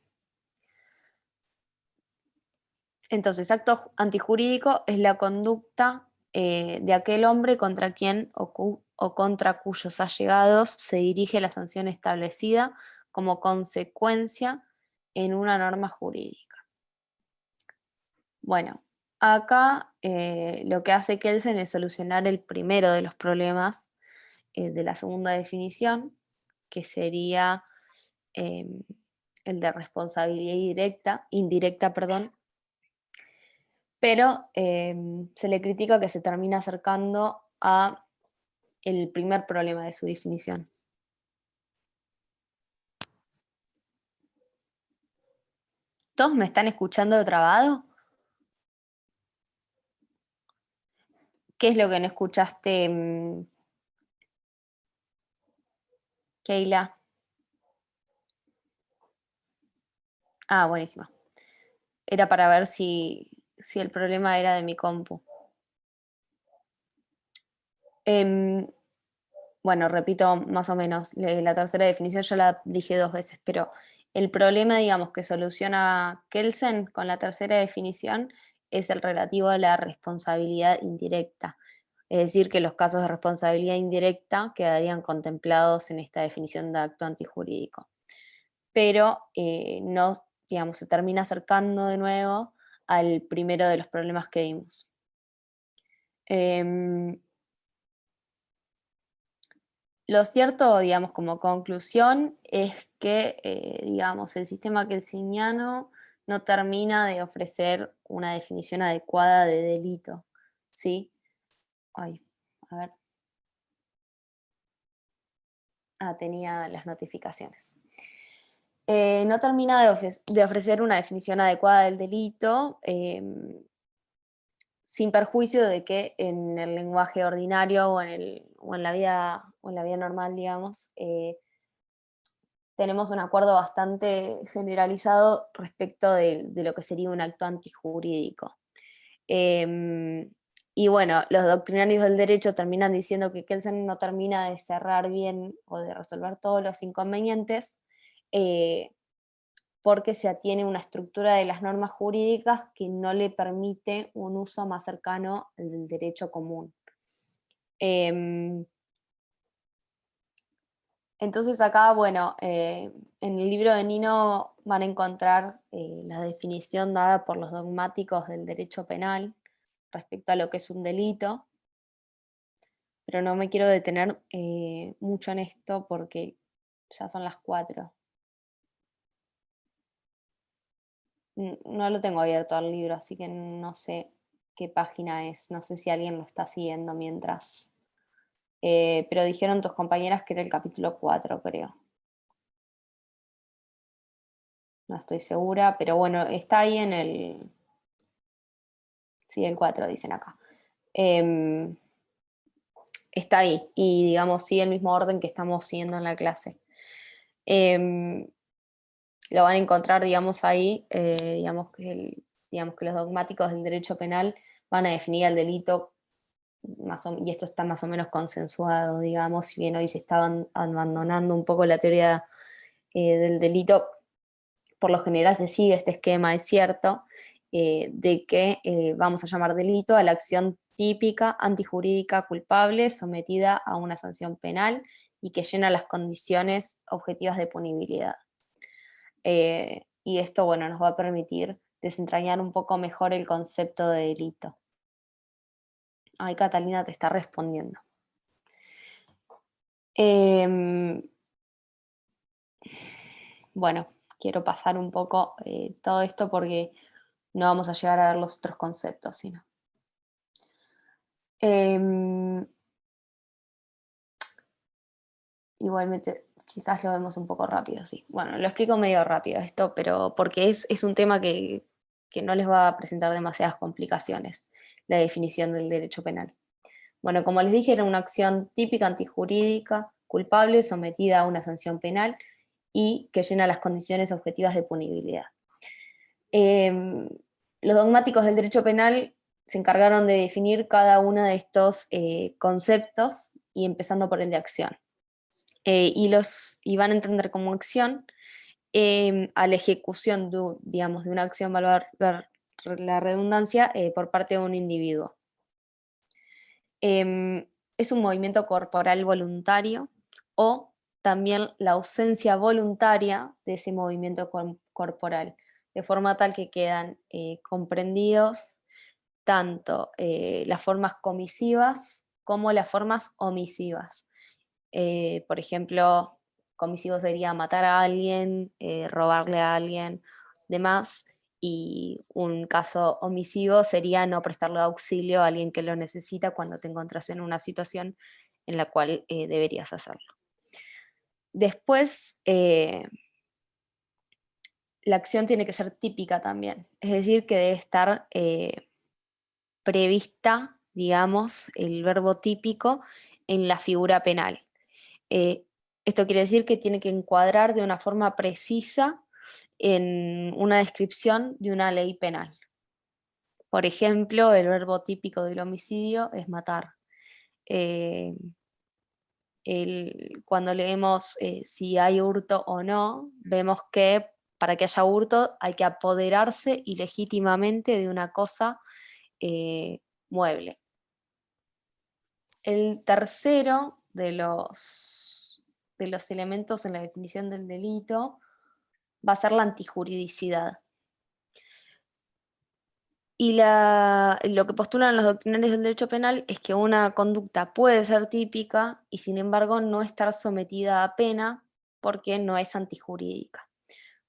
Entonces, acto antijurídico es la conducta de aquel hombre contra quien o contra cuyos allegados se dirige la sanción establecida como consecuencia en una norma jurídica. Bueno, acá lo que hace Kelsen es solucionar el primero de los problemas de la segunda definición, que sería el de responsabilidad indirecta, pero se le critica que se termina acercando a el primer problema de su definición. ¿Todos me están escuchando trabado? ¿Qué es lo que no escuchaste, Keila? Ah, buenísima. Era para ver si el problema era de mi compu. Bueno, repito más o menos, la tercera definición yo la dije 2 veces, pero el problema, digamos, que soluciona Kelsen con la tercera definición es el relativo a la responsabilidad indirecta. Es decir, que los casos de responsabilidad indirecta quedarían contemplados en esta definición de acto antijurídico. Pero no, digamos, se termina acercando de nuevo al primero de los problemas que vimos. Lo cierto, digamos, como conclusión, es que, digamos, el sistema kelseniano no termina de ofrecer una definición adecuada de delito, ¿sí? Ay, a ver. Ah, tenía las notificaciones. No termina de ofrecer una definición adecuada del delito, sin perjuicio de que en el lenguaje ordinario o en la vida normal, digamos, tenemos un acuerdo bastante generalizado respecto de lo que sería un acto antijurídico. Y bueno, los doctrinarios del derecho terminan diciendo que Kelsen no termina de cerrar bien o de resolver todos los inconvenientes porque se atiene una estructura de las normas jurídicas que no le permite un uso más cercano al del derecho común. Entonces acá, bueno, en el libro de Nino van a encontrar la definición dada por los dogmáticos del derecho penal respecto a lo que es un delito, pero no me quiero detener mucho en esto porque ya son las 4. No lo tengo abierto al libro, así que no sé qué página es, no sé si alguien lo está siguiendo mientras... pero dijeron tus compañeras que era el capítulo 4, creo. No estoy segura, pero bueno, está ahí en el... Sí, el 4 dicen acá. Está ahí y, digamos, sigue el mismo orden que estamos siguiendo en la clase. Lo van a encontrar, digamos, ahí, digamos que los dogmáticos del derecho penal van a definir el delito, y esto está más o menos consensuado, digamos, si bien hoy se estaban abandonando un poco la teoría del delito, por lo general se sigue este esquema, es cierto, de que vamos a llamar delito a la acción típica, antijurídica, culpable, sometida a una sanción penal y que llena las condiciones objetivas de punibilidad. Y esto, bueno, nos va a permitir desentrañar un poco mejor el concepto de delito. Ay, Catalina te está respondiendo. Bueno, quiero pasar un poco todo esto porque no vamos a llegar a ver los otros conceptos, sino. Igualmente, quizás lo vemos un poco rápido, sí. Bueno, lo explico medio rápido esto, pero porque es un tema que no les va a presentar demasiadas complicaciones, la definición del derecho penal. Bueno, como les dije, era una acción típica antijurídica, culpable, sometida a una sanción penal y que llena las condiciones objetivas de punibilidad. Los dogmáticos del derecho penal se encargaron de definir cada uno de estos conceptos y empezando por el de acción. Y van a entender como acción a la ejecución digamos, de una acción, valga la redundancia, por parte de un individuo. Es un movimiento corporal voluntario o también la ausencia voluntaria de ese movimiento corporal, de forma tal que quedan comprendidos tanto las formas comisivas como las formas omisivas. Por ejemplo, comisivo sería matar a alguien, robarle a alguien, demás, y un caso omisivo sería no prestarle auxilio a alguien que lo necesita cuando te encuentras en una situación en la cual deberías hacerlo. Después, la acción tiene que ser típica también, es decir, que debe estar prevista, digamos, el verbo típico en la figura penal. Esto quiere decir que tiene que encuadrar de una forma precisa en una descripción de una ley penal. Por ejemplo, el verbo típico del homicidio es matar. Cuando leemos si hay hurto o no, vemos que para que haya hurto hay que apoderarse ilegítimamente de una cosa mueble. El tercero de los elementos en la definición del delito va a ser la antijuridicidad. Y lo que postulan los doctrinarios del derecho penal es que una conducta puede ser típica y sin embargo no estar sometida a pena porque no es antijurídica.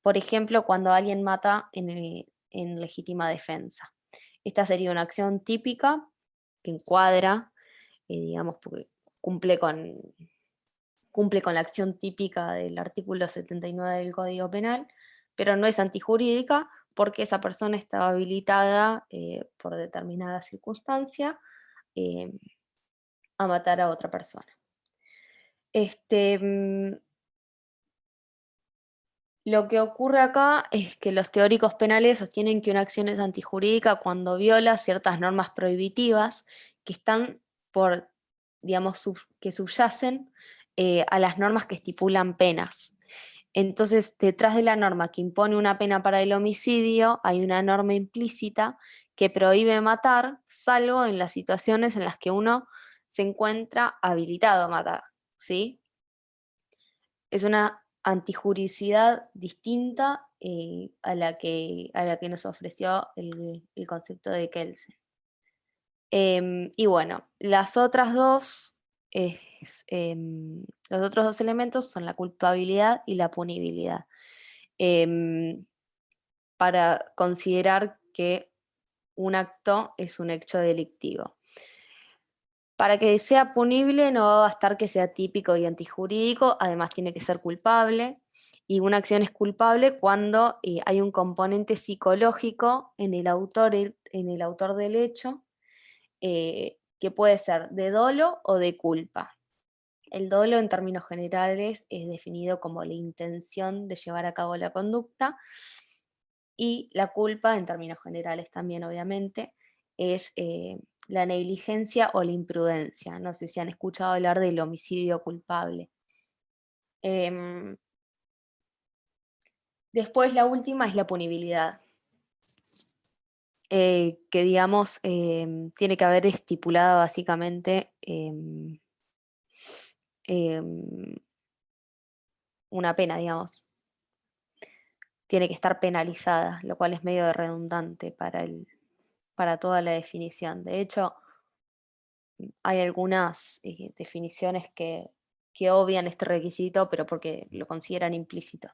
Por ejemplo, cuando alguien mata en legítima defensa. Esta sería una acción típica que encuadra, digamos, porque cumple con la acción típica del artículo 79 del Código Penal, pero no es antijurídica porque esa persona estaba habilitada por determinada circunstancia a matar a otra persona. Lo que ocurre acá es que los teóricos penales sostienen que una acción es antijurídica cuando viola ciertas normas prohibitivas que están digamos, que subyacen a las normas que estipulan penas. Entonces, detrás de la norma que impone una pena para el homicidio, hay una norma implícita que prohíbe matar, salvo en las situaciones en las que uno se encuentra habilitado a matar, ¿sí? Es una antijuridicidad distinta a la que nos ofreció el concepto de Kelsen. Y bueno, los otros dos elementos son la culpabilidad y la punibilidad. Para considerar que un acto es un hecho delictivo. Para que sea punible no va a bastar que sea típico y antijurídico, además tiene que ser culpable, y una acción es culpable cuando hay un componente psicológico en el autor del hecho, que puede ser de dolo o de culpa. El dolo, en términos generales, es definido como la intención de llevar a cabo la conducta, y la culpa, en términos generales también, obviamente, es la negligencia o la imprudencia. No sé si han escuchado hablar del homicidio culpable. Después, la última es la punibilidad, que digamos tiene que haber estipulada básicamente una pena, digamos. Tiene que estar penalizada, lo cual es medio redundante para toda la definición. De hecho, hay algunas definiciones que obvian este requisito, pero porque lo consideran implícito.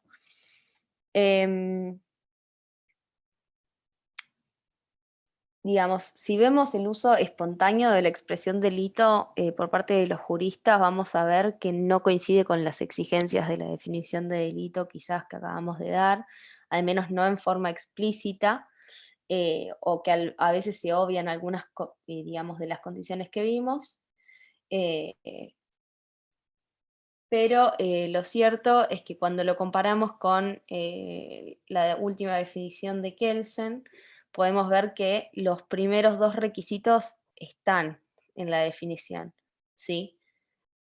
Digamos, si vemos el uso espontáneo de la expresión delito por parte de los juristas, vamos a ver que no coincide con las exigencias de la definición de delito quizás que acabamos de dar, al menos no en forma explícita, o que a veces se obvian algunas, digamos, de las condiciones que vimos. Pero lo cierto es que cuando lo comparamos con la última definición de Kelsen, podemos ver que los primeros dos requisitos están en la definición, ¿sí?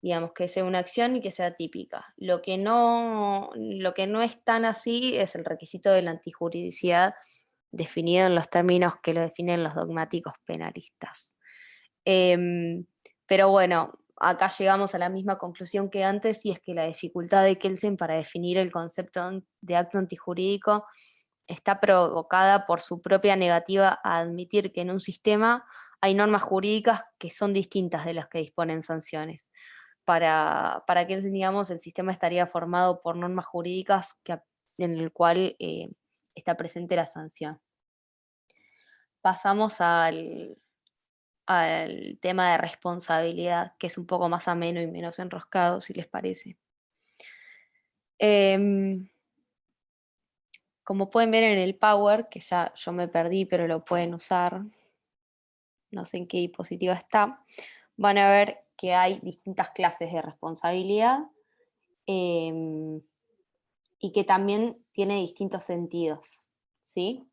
Digamos, que sea una acción y que sea típica. Lo que no es tan así es el requisito de la antijuridicidad definido en los términos que lo definen los dogmáticos penalistas. Pero bueno, acá llegamos a la misma conclusión que antes, y es que la dificultad de Kelsen para definir el concepto de acto antijurídico está provocada por su propia negativa a admitir que en un sistema hay normas jurídicas que son distintas de las que disponen sanciones. Para Kelsen, digamos, el sistema estaría formado por normas jurídicas en el cual está presente la sanción. Pasamos al tema de responsabilidad, que es un poco más ameno y menos enroscado, si les parece. Como pueden ver en el Power, que ya yo me perdí, pero lo pueden usar, no sé en qué diapositiva está, van a ver que hay distintas clases de responsabilidad y que también tiene distintos sentidos, ¿sí?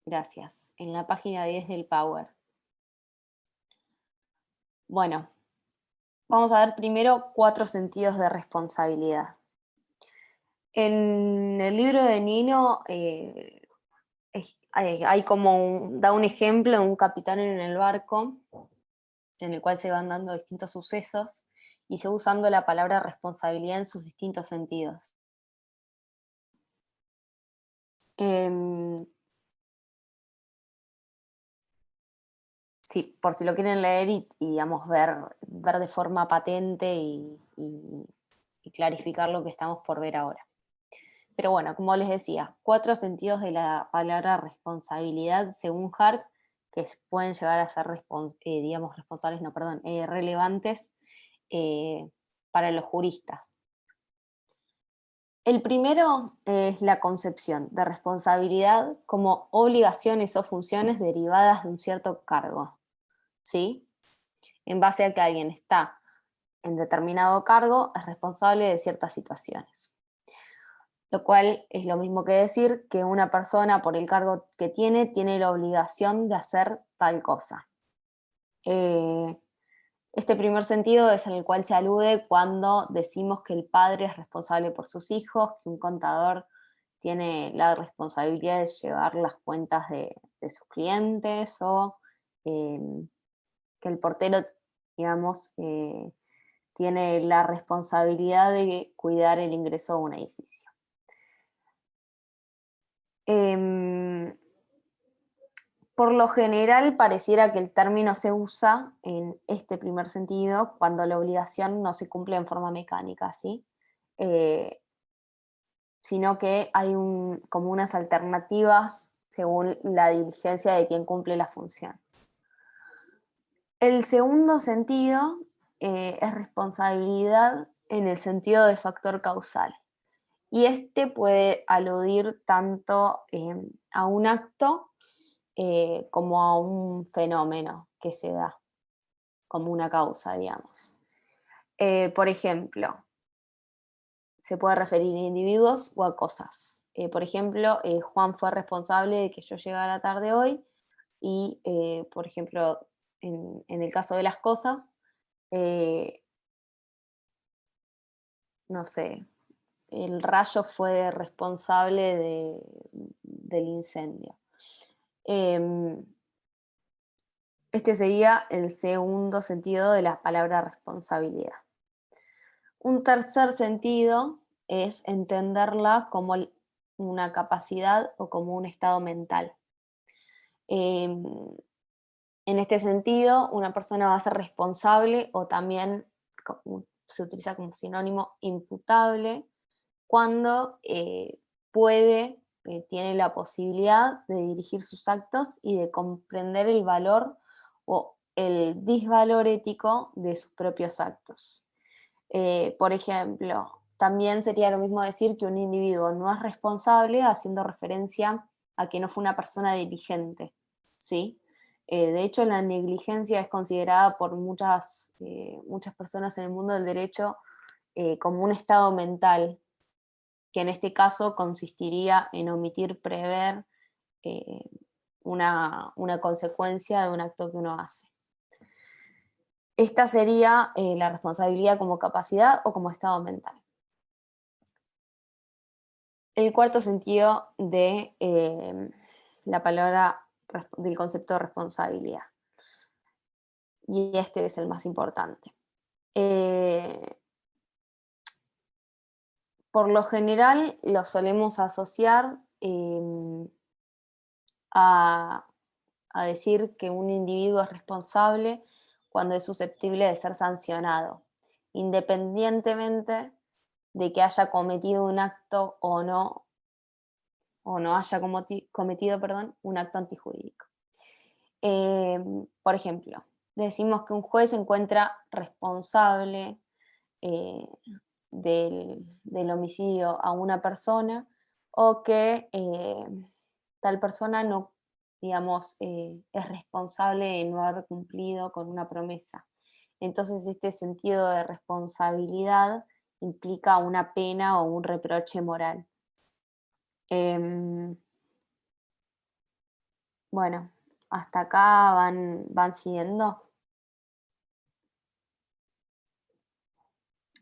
Gracias. En la página 10 del Power. Bueno, vamos a ver primero 4 sentidos de responsabilidad. En el libro de Nino hay como da un ejemplo de un capitán en el barco en el cual se van dando distintos sucesos y se va usando la palabra responsabilidad en sus distintos sentidos. Sí, por si lo quieren leer y digamos, ver de forma patente y clarificar lo que estamos por ver ahora. Pero bueno, como les decía, 4 sentidos de la palabra responsabilidad según Hart, que pueden llegar a ser relevantes para los juristas. El primero es la concepción de responsabilidad como obligaciones o funciones derivadas de un cierto cargo, ¿sí? En base a que alguien está en determinado cargo, es responsable de ciertas situaciones. Lo cual es lo mismo que decir que una persona, por el cargo que tiene la obligación de hacer tal cosa. Este primer sentido es en el cual se alude cuando decimos que el padre es responsable por sus hijos, que un contador tiene la responsabilidad de llevar las cuentas de sus clientes, o que el portero, digamos, tiene la responsabilidad de cuidar el ingreso a un edificio. Por lo general, pareciera que el término se usa en este primer sentido cuando la obligación no se cumple en forma mecánica, ¿sí? Sino que hay como unas alternativas según la diligencia de quien cumple la función. El segundo sentido es responsabilidad en el sentido de factor causal. Y este puede aludir tanto a un acto como a un fenómeno que se da, como una causa, digamos. Por ejemplo, se puede referir a individuos o a cosas. Por ejemplo, Juan fue responsable de que yo llegara tarde hoy y, por ejemplo, en el caso de las cosas, no sé, el rayo fue responsable del incendio. Este sería el segundo sentido de la palabra responsabilidad. Un tercer sentido es entenderla como una capacidad o como un estado mental. En este sentido, una persona va a ser responsable, o también se utiliza como sinónimo imputable, cuando tiene la posibilidad de dirigir sus actos y de comprender el valor o el disvalor ético de sus propios actos. Por ejemplo, también sería lo mismo decir que un individuo no es responsable, haciendo referencia a que no fue una persona diligente, ¿sí? De hecho, la negligencia es considerada por muchas personas en el mundo del derecho como un estado mental que en este caso consistiría en omitir prever una consecuencia de un acto que uno hace. Esta sería la responsabilidad como capacidad o como estado mental. El cuarto sentido de la palabra, del concepto de responsabilidad. Y este es el más importante. Por lo general lo solemos asociar a decir que un individuo es responsable cuando es susceptible de ser sancionado, independientemente de que haya cometido un acto o no haya cometido, un acto antijurídico. Por ejemplo, decimos que un juez se encuentra responsable del homicidio a una persona, o que tal persona no, digamos, es responsable de no haber cumplido con una promesa. Entonces, este sentido de responsabilidad implica una pena o un reproche moral. Bueno, hasta acá van siguiendo.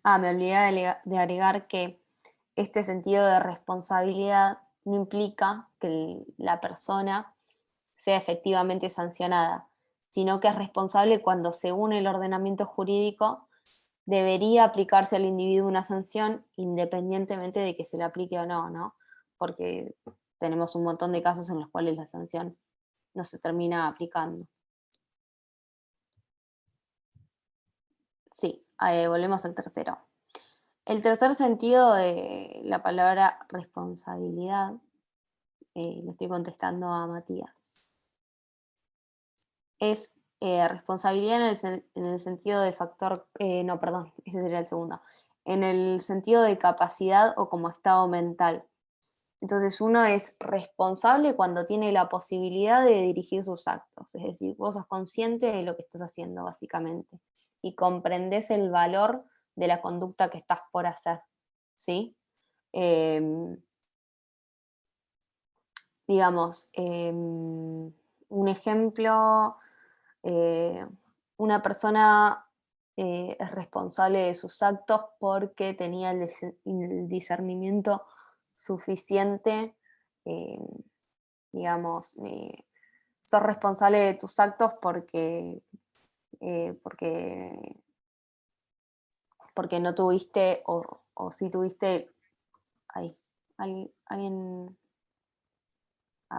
Me olvidé de agregar que este sentido de responsabilidad no implica que la persona sea efectivamente sancionada, sino que es responsable cuando, según el ordenamiento jurídico, debería aplicarse al individuo una sanción independientemente de que se le aplique o no, ¿no? Porque tenemos un montón de casos en los cuales la sanción no se termina aplicando. Sí, volvemos al tercero. El tercer sentido de la palabra responsabilidad, le estoy contestando a Matías, es responsabilidad en el sentido de factor, no, perdón, ese sería el segundo, en el sentido de capacidad o como estado mental. Entonces uno es responsable cuando tiene la posibilidad de dirigir sus actos, es decir, vos sos consciente de lo que estás haciendo básicamente y comprendés el valor de la conducta que estás por hacer, ¿sí? Digamos, un ejemplo, una persona es responsable de sus actos porque tenía el discernimiento suficiente, digamos, sos responsable de tus actos porque no tuviste, o sí tuviste, alguien,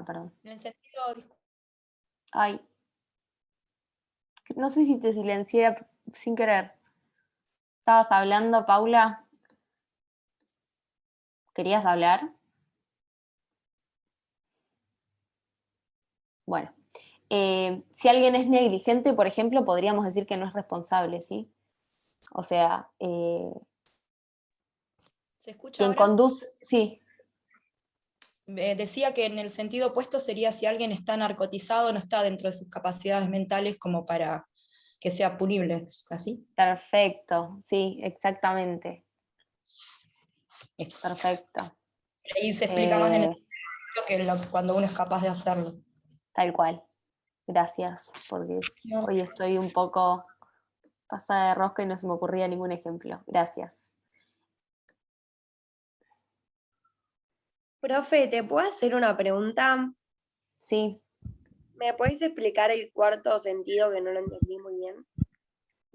perdón. En el sentido, Ay, no sé si te silencié sin querer. ¿Estabas hablando, Paula? ¿Querías hablar? Bueno, si alguien es negligente, por ejemplo, podríamos decir que no es responsable, ¿sí? O sea, ¿se escucha quien ahora? conduce, sí, Decía que en el sentido opuesto sería si alguien está narcotizado, no está dentro de sus capacidades mentales como para que sea punible, ¿es así? perfecto, sí, exactamente, Eso. perfecto. Ahí se explica más en el Eh, sentido que cuando uno es capaz de hacerlo. Tal cual. Gracias, porque No. hoy estoy un poco pasada de rosca y no se me ocurría ningún ejemplo. Gracias. Profe, ¿te puedo hacer una pregunta? Sí, ¿Me podés explicar el cuarto sentido que no lo entendí muy bien?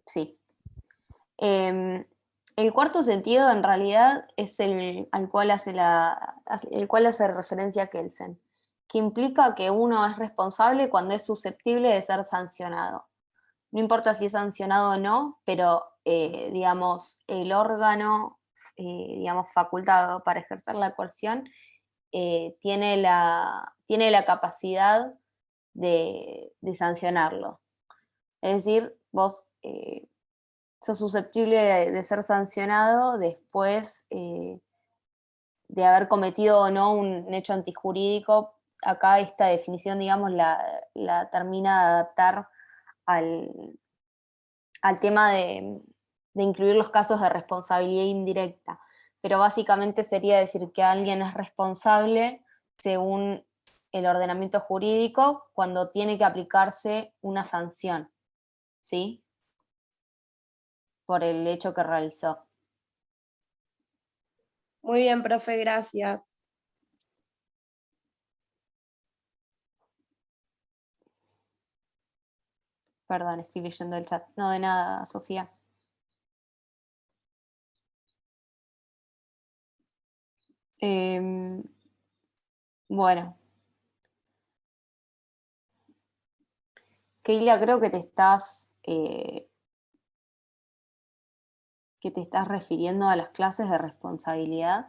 sí. El cuarto sentido en realidad es el cual hace referencia Kelsen, que implica que uno es responsable cuando es susceptible de ser sancionado. No importa si es sancionado o no, pero digamos, el órgano digamos, facultado para ejercer la coerción tiene la capacidad de sancionarlo. Es decir, vos sos susceptible de ser sancionado después de haber cometido o no un hecho antijurídico. Acá esta definición, digamos, la termina de adaptar al tema de incluir los casos de responsabilidad indirecta. pero básicamente sería decir que alguien es responsable según el ordenamiento jurídico cuando tiene que aplicarse una sanción, ¿sí? Por el hecho que realizó. Muy bien, profe, gracias. Perdón, estoy leyendo el chat. No, de nada, Sofía. Bueno. Keila, creo que te estás refiriendo a las clases de responsabilidad.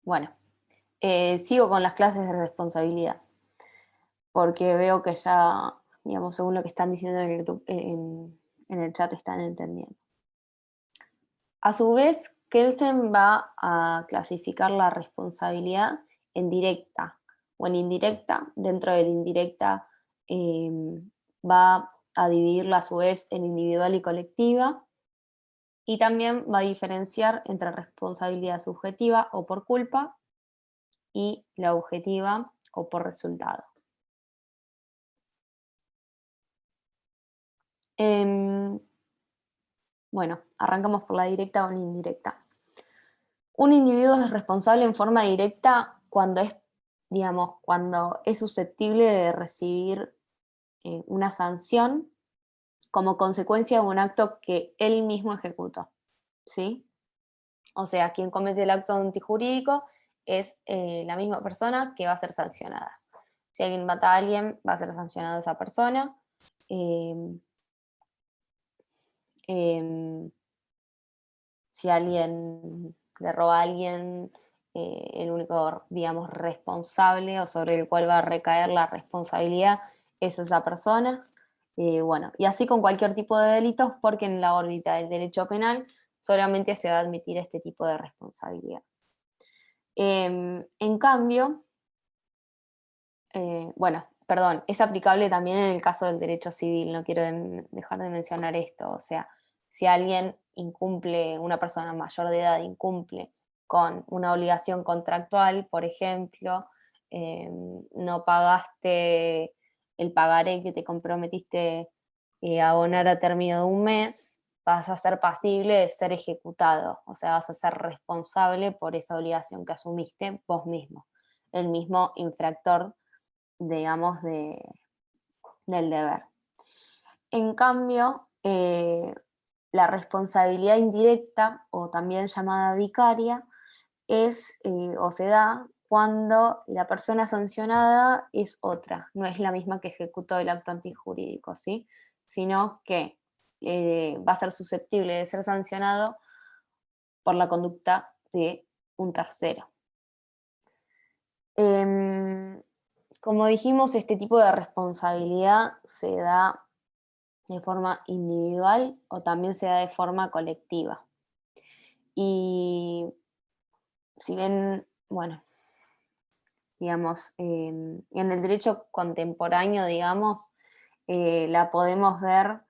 Bueno, sigo con las clases de responsabilidad, porque veo que ya, digamos, según lo que están diciendo en el grupo, en el chat, están entendiendo. A su vez, Kelsen va a clasificar la responsabilidad en directa o en indirecta. Dentro de la indirecta va a dividirla a su vez en individual y colectiva. Y también va a diferenciar entre responsabilidad subjetiva o por culpa y la objetiva o por resultado. Bueno, arrancamos por la directa o la indirecta. Un individuo es responsable en forma directa cuando es, digamos, cuando es susceptible de recibir una sanción como consecuencia de un acto que él mismo ejecutó, ¿sí? O sea, quien comete el acto antijurídico es la misma persona que va a ser sancionada. Si alguien mata a alguien, va a ser sancionado esa persona. Si alguien le roba a alguien, el único, digamos, responsable o sobre el cual va a recaer la responsabilidad es esa persona. Bueno, y así con cualquier tipo de delitos, porque en la órbita del derecho penal solamente se va a admitir este tipo de responsabilidad. En cambio, bueno, perdón, es aplicable también en el caso del derecho civil, no quiero dejar de mencionar esto, o sea, si alguien incumple, una persona mayor de edad incumple con una obligación contractual, por ejemplo, no pagaste el pagaré que te comprometiste a abonar a término de un mes, vas a ser pasible de ser ejecutado, o sea, vas a ser responsable por esa obligación que asumiste vos mismo, el mismo infractor, digamos, del deber. En cambio, la responsabilidad indirecta, o también llamada vicaria, es o se da cuando la persona sancionada es otra, no es la misma que ejecutó el acto antijurídico, ¿sí? Sino que va a ser susceptible de ser sancionado por la conducta de un tercero. Como dijimos, este tipo de responsabilidad se da de forma individual o también se da de forma colectiva. Y si ven, bueno, digamos, en el derecho contemporáneo, digamos, la podemos ver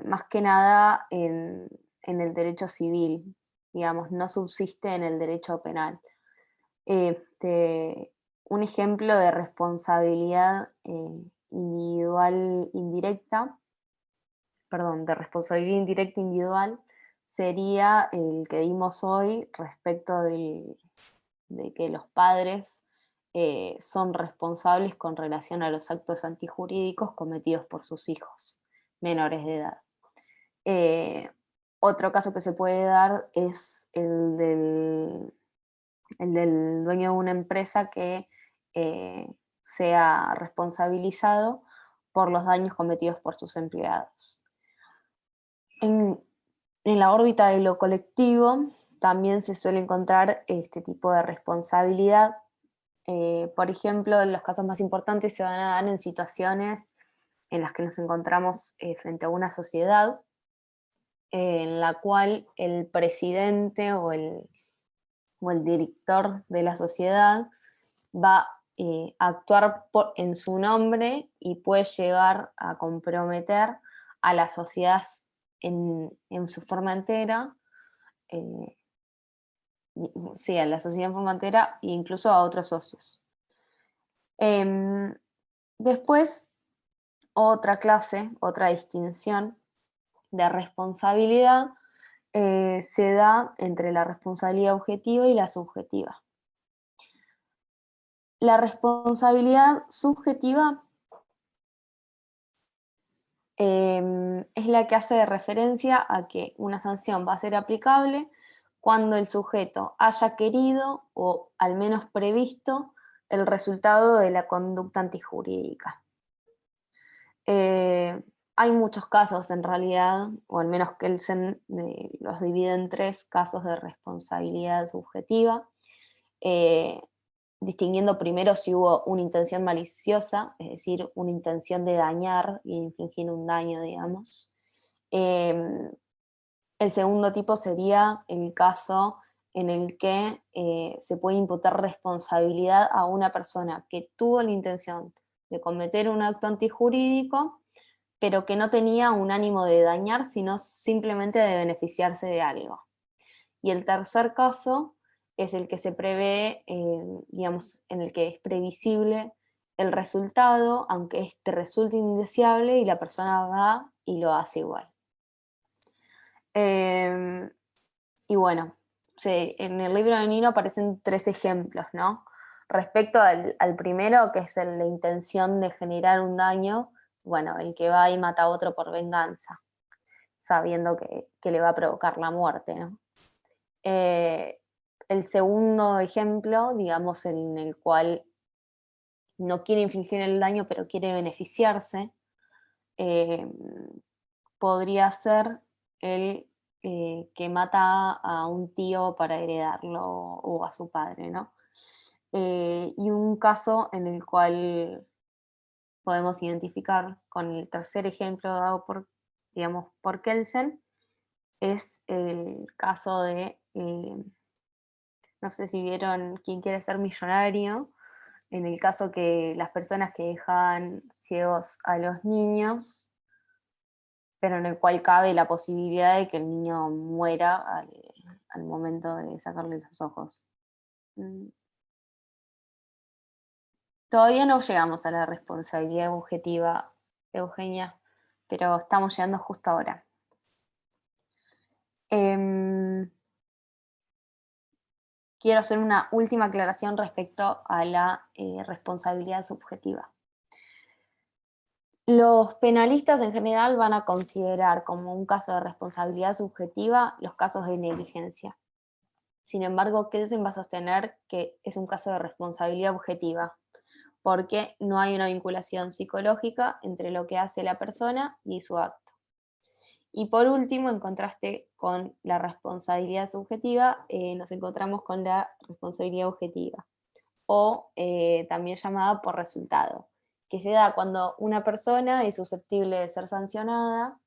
más que nada en el derecho civil, digamos, no subsiste en el derecho penal. Un ejemplo de responsabilidad individual indirecta, perdón, de responsabilidad indirecta individual, sería el que dimos hoy respecto de que los padres son responsables con relación a los actos antijurídicos cometidos por sus hijos menores de edad. Otro caso que se puede dar es el del dueño de una empresa que sea responsabilizado por los daños cometidos por sus empleados. En la órbita de lo colectivo también se suele encontrar este tipo de responsabilidad. Por ejemplo, los casos más importantes se van a dar en situaciones en las que nos encontramos frente a una sociedad en la cual el presidente o el director de la sociedad va actuar en su nombre y puede llegar a comprometer a la sociedad en su forma entera, sí, a la sociedad en forma entera e incluso a otros socios. Después, otra distinción de responsabilidad se da entre la responsabilidad objetiva y la subjetiva. La responsabilidad subjetiva es la que hace referencia a que una sanción va a ser aplicable cuando el sujeto haya querido o al menos previsto el resultado de la conducta antijurídica. Hay muchos casos en realidad, o al menos Kelsen los divide en 3 casos de responsabilidad subjetiva, distinguiendo primero si hubo una intención maliciosa, es decir, una intención de dañar y infligir un daño, digamos. El segundo tipo sería el caso en el que se puede imputar responsabilidad a una persona que tuvo la intención de cometer un acto antijurídico, pero que no tenía un ánimo de dañar, sino simplemente de beneficiarse de algo. Y el tercer caso es el que se prevé, digamos, en el que es previsible el resultado, aunque este resulte indeseable y la persona va y lo hace igual. Y bueno, en el libro de Nino aparecen 3 ejemplos, ¿no? Respecto al primero, que es la intención de generar un daño, bueno, el que va y mata a otro por venganza, sabiendo que le va a provocar la muerte, ¿no? El segundo ejemplo, digamos, en el cual no quiere infligir el daño, pero quiere beneficiarse, podría ser el que mata a un tío para heredarlo o a su padre, ¿no? Y un caso en el cual podemos identificar con el tercer ejemplo dado por, digamos, por Kelsen, es el caso de, no sé si vieron ¿Quién quiere ser millonario? En el caso que las personas que dejan ciegos a los niños, pero en el cual cabe la posibilidad de que el niño muera al momento de sacarle los ojos. Todavía no llegamos a la responsabilidad objetiva, Eugenia, pero estamos llegando justo ahora. Quiero hacer una última aclaración respecto a la responsabilidad subjetiva. Los penalistas en general van a considerar como un caso de responsabilidad subjetiva los casos de negligencia. Sin embargo, Kelsen va a sostener que es un caso de responsabilidad objetiva, porque no hay una vinculación psicológica entre lo que hace la persona y su acto. Y por último, en contraste con la responsabilidad subjetiva, nos encontramos con la responsabilidad objetiva, o también llamada por resultado, que se da cuando una persona es susceptible de ser sancionada,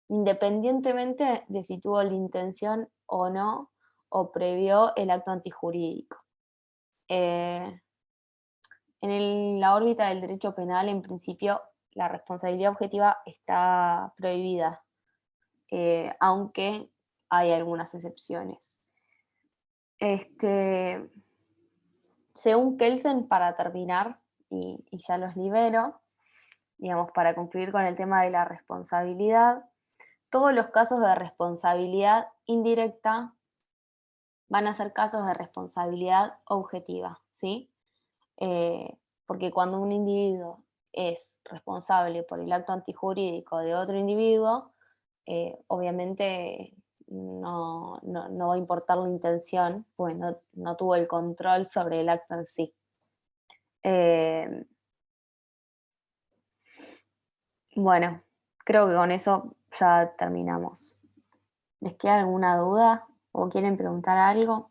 independientemente de si tuvo la intención o no, o previó el acto antijurídico. En la órbita del derecho penal, en principio, la responsabilidad objetiva está prohibida, aunque hay algunas excepciones. Según Kelsen, para terminar, y ya los libero, digamos, para concluir con el tema de la responsabilidad, todos los casos de responsabilidad indirecta van a ser casos de responsabilidad objetiva, ¿sí? Porque cuando un individuo es responsable por el acto antijurídico de otro individuo, obviamente no va a importar la intención, pues no tuvo el control sobre el acto en sí. Bueno, creo que con eso ya terminamos. ¿Les queda alguna duda o quieren preguntar algo?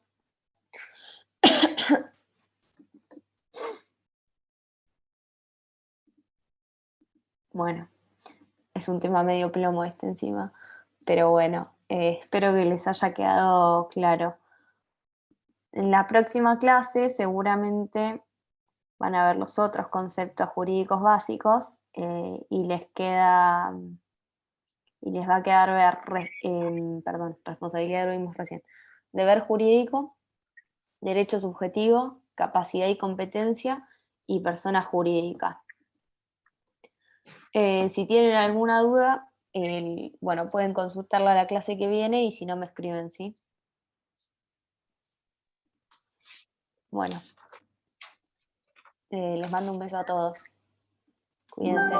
Bueno, es un tema medio plomo este encima, pero bueno, espero que les haya quedado claro. En la próxima clase seguramente van a ver los otros conceptos jurídicos básicos y les va a quedar ver, responsabilidad, lo vimos recién, deber jurídico, derecho subjetivo, capacidad y competencia y persona jurídica. Si tienen alguna duda, bueno, pueden consultarla a la clase que viene y si no me escriben, ¿sí? Bueno, les mando un beso a todos. Cuídense.